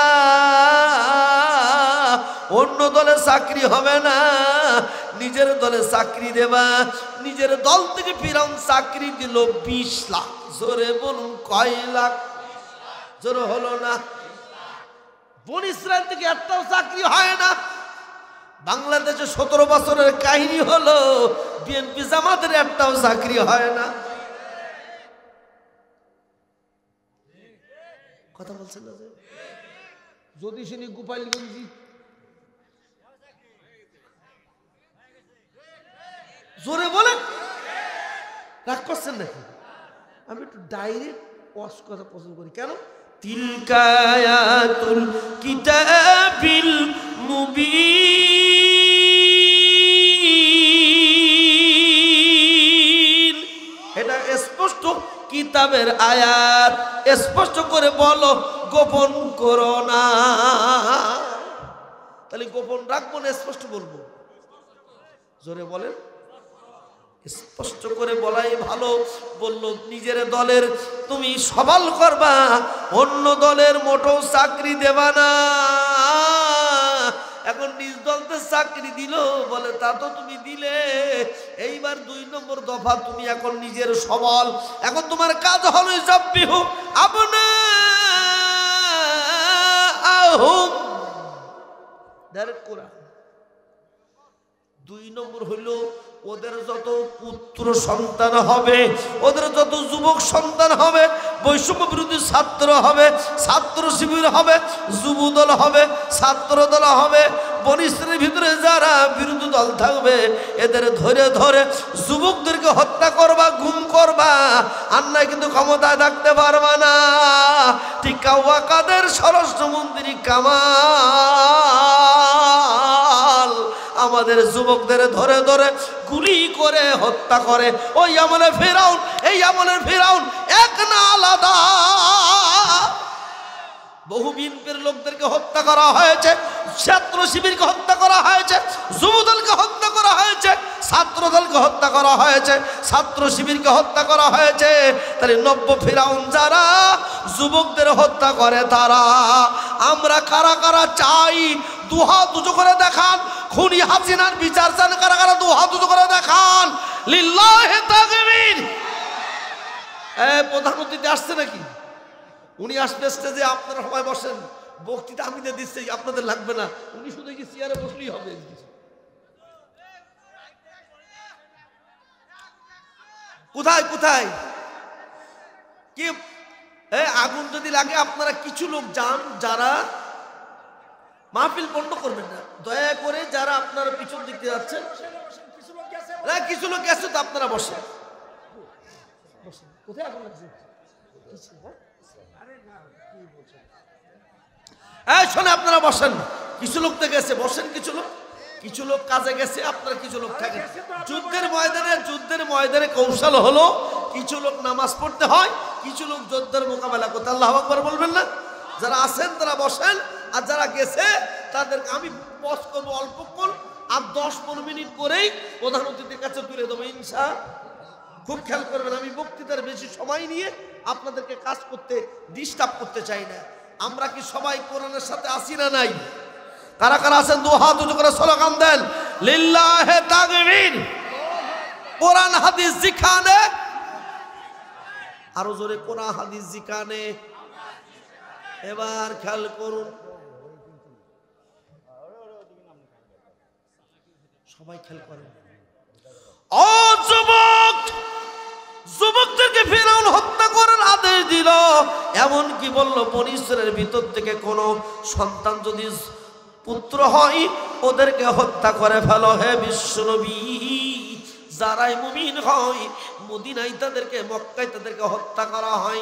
অন্য দলে চাকরি হবে না, নিজের দলে চাকরি দেবা। নিজের দল থেকে ফিরাউন চাকরি দিল 20 লাখ। জোরে বলুন কয় লাখ? জোরে হলো না। বনি ইসরাইল থেকে একটাও চাকরি হয় না। বাংলাদেশে 17 বছরের কাহিনী হলো, বিএনপি জামাতের একটাও চাকরি হয় না। কথা বলছেন না? যদি শুনি গোপালগঞ্জি, জোরে বলেন। রাগ করছেন নাকি? আমি একটু ডাইরেক্ট ওয়াজ কথা পছন্দ করি। কেন? তিলকা আয়াতুল কিতাবিল মুবিন, এটা স্পষ্ট কিতাবের আয়াত, স্পষ্ট করে বলো, গোপন করো না। তাহলে গোপন রাখবো না স্পষ্ট বলবো? জোরে বলেন। স্পষ্ট করে বলাই ভালো। বললো নিজের দলের তুমি সবাল করবা, অন্য দলের মোটেও চাকরি দেবা না। এখন নিজ দলতে চাকরি দিল বলে, তা তো তুমি দিলে। এইবার 2 নম্বর দফা, তুমি এখন নিজের সবল। এখন তোমার কাজ হলো যাব্বিহু আবনাআহুম, ডাইরেক্ট কোরআন। 2 নম্বর হইল ওদের যত পুত্র সন্তান হবে, ওদের যত যুবক সন্তান হবে, বৈষম্য বিরোধী ছাত্র হবে, ছাত্র শিবির হবে, যুব দল হবে, ছাত্র দল হবে, বনি ইসরাইলের ভিতরে যারা বিরোধী দল থাকবে এদের ধরে ধরে যুবকদেরকে হত্যা করবা, গুম করবা, আর নাই কিন্তু ক্ষমতায় থাকতে পারবা না। ঠিক কাউয়া কাদের স্বরাষ্ট্রমন্ত্রী কামাল আমাদের যুবকদের ধরে ধরে গুলি করে হত্যা করে। ওই আমলে ফেরাউন, এই আমলের ফেরাউন এক না আলাদা। বহু বিএনপির লোকদেরকে হত্যা করা হয়েছে, ছাত্র শিবিরকে হত্যা করা হয়েছে, যুবদলকে হত্যা করা হয়েছে, ছাত্র দলকে হত্যা করা হয়েছে, ছাত্র শিবিরকে হত্যা করা হয়েছে। তাহলে নব্য ফেরাউন যারা যুবকদের হত্যা করে তারা। আমরা কারা কারা চাই? দুহাত উঁচু করে দেখান। খুনি হাসিনার বিচার চান কারা কারা? দুহাত উঁচু করে দেখান। লিল্লাহি তাকবীর। প্রধানমন্ত্রী আসছে নাকি? উনি আসবে স্টেজে, আপনারা সবাই বসেন, বক্তৃতা আমি দিচ্ছি, আপনাদের লাগবে না, উনি শুধু কি চেয়ারে বসলেই হবে। কোথায় কোথায় কি আগুন যদি লাগে আপনারা কিছু লোক যান, যারা মাহফিল বন্ধ করবেন না দয়া করে, যারা আপনারা পিছন দিকে যাচ্ছেন, কিছু লোক গেছে তো আপনারা বসেন। শোনে আপনারা বসেন, কিছু লোক তো গেছে, বসেন। কিছু লোক কাজে গেছে, আপনারা কিছু লোক থাকেন। যুদ্ধের ময়দানে কৌশল হলো কিছু লোক নামাজ পড়তে হয়, কিছু লোক যুদ্ধের মোকাবেলা করতে। আল্লাহু আকবার বলবেন না? যারা আছেন তারা বসেন, আর যারা গেছে তাদেরকে আমি পজ করবো অল্পক্ষণ, আর 10-15 মিনিট করেই প্রধান অতিথির কাছে তুলে দেবো ইনশাআল্লাহ। খুব খেয়াল করবেন, আমি বক্তৃতার বেশি সময় নিয়ে আপনাদেরকে কাজ করতে ডিস্টার্ব করতে চাই না। আমরা কি সবাই কোরআনের সাথে আসি না নাই? কারা কারা আছেন দু হাত উঁচু করে স্লোগান দেন, লিল্লাহে তাকবীর, কোরআন হাদিস জিখানে। আরো জোরে, কোরআন হাদিস জিখানে। এবার খেয়াল করুন, সবাই খেয়াল করেন। ও যুবক, যুবকদেরকে ফিরআউন হত্যা করার আদেশ দিল। এমন কি বলল, বনী ইসরাইলের ভিতর থেকে কোন সন্তান যদি পুত্র হয় ওদেরকে হত্যা করে ফেলো। হে বিশ্বনবী, যারাই মুমিন হয় মদিনায় তাদেরকে, মক্কায় তাদেরকে হত্যা করা হয়।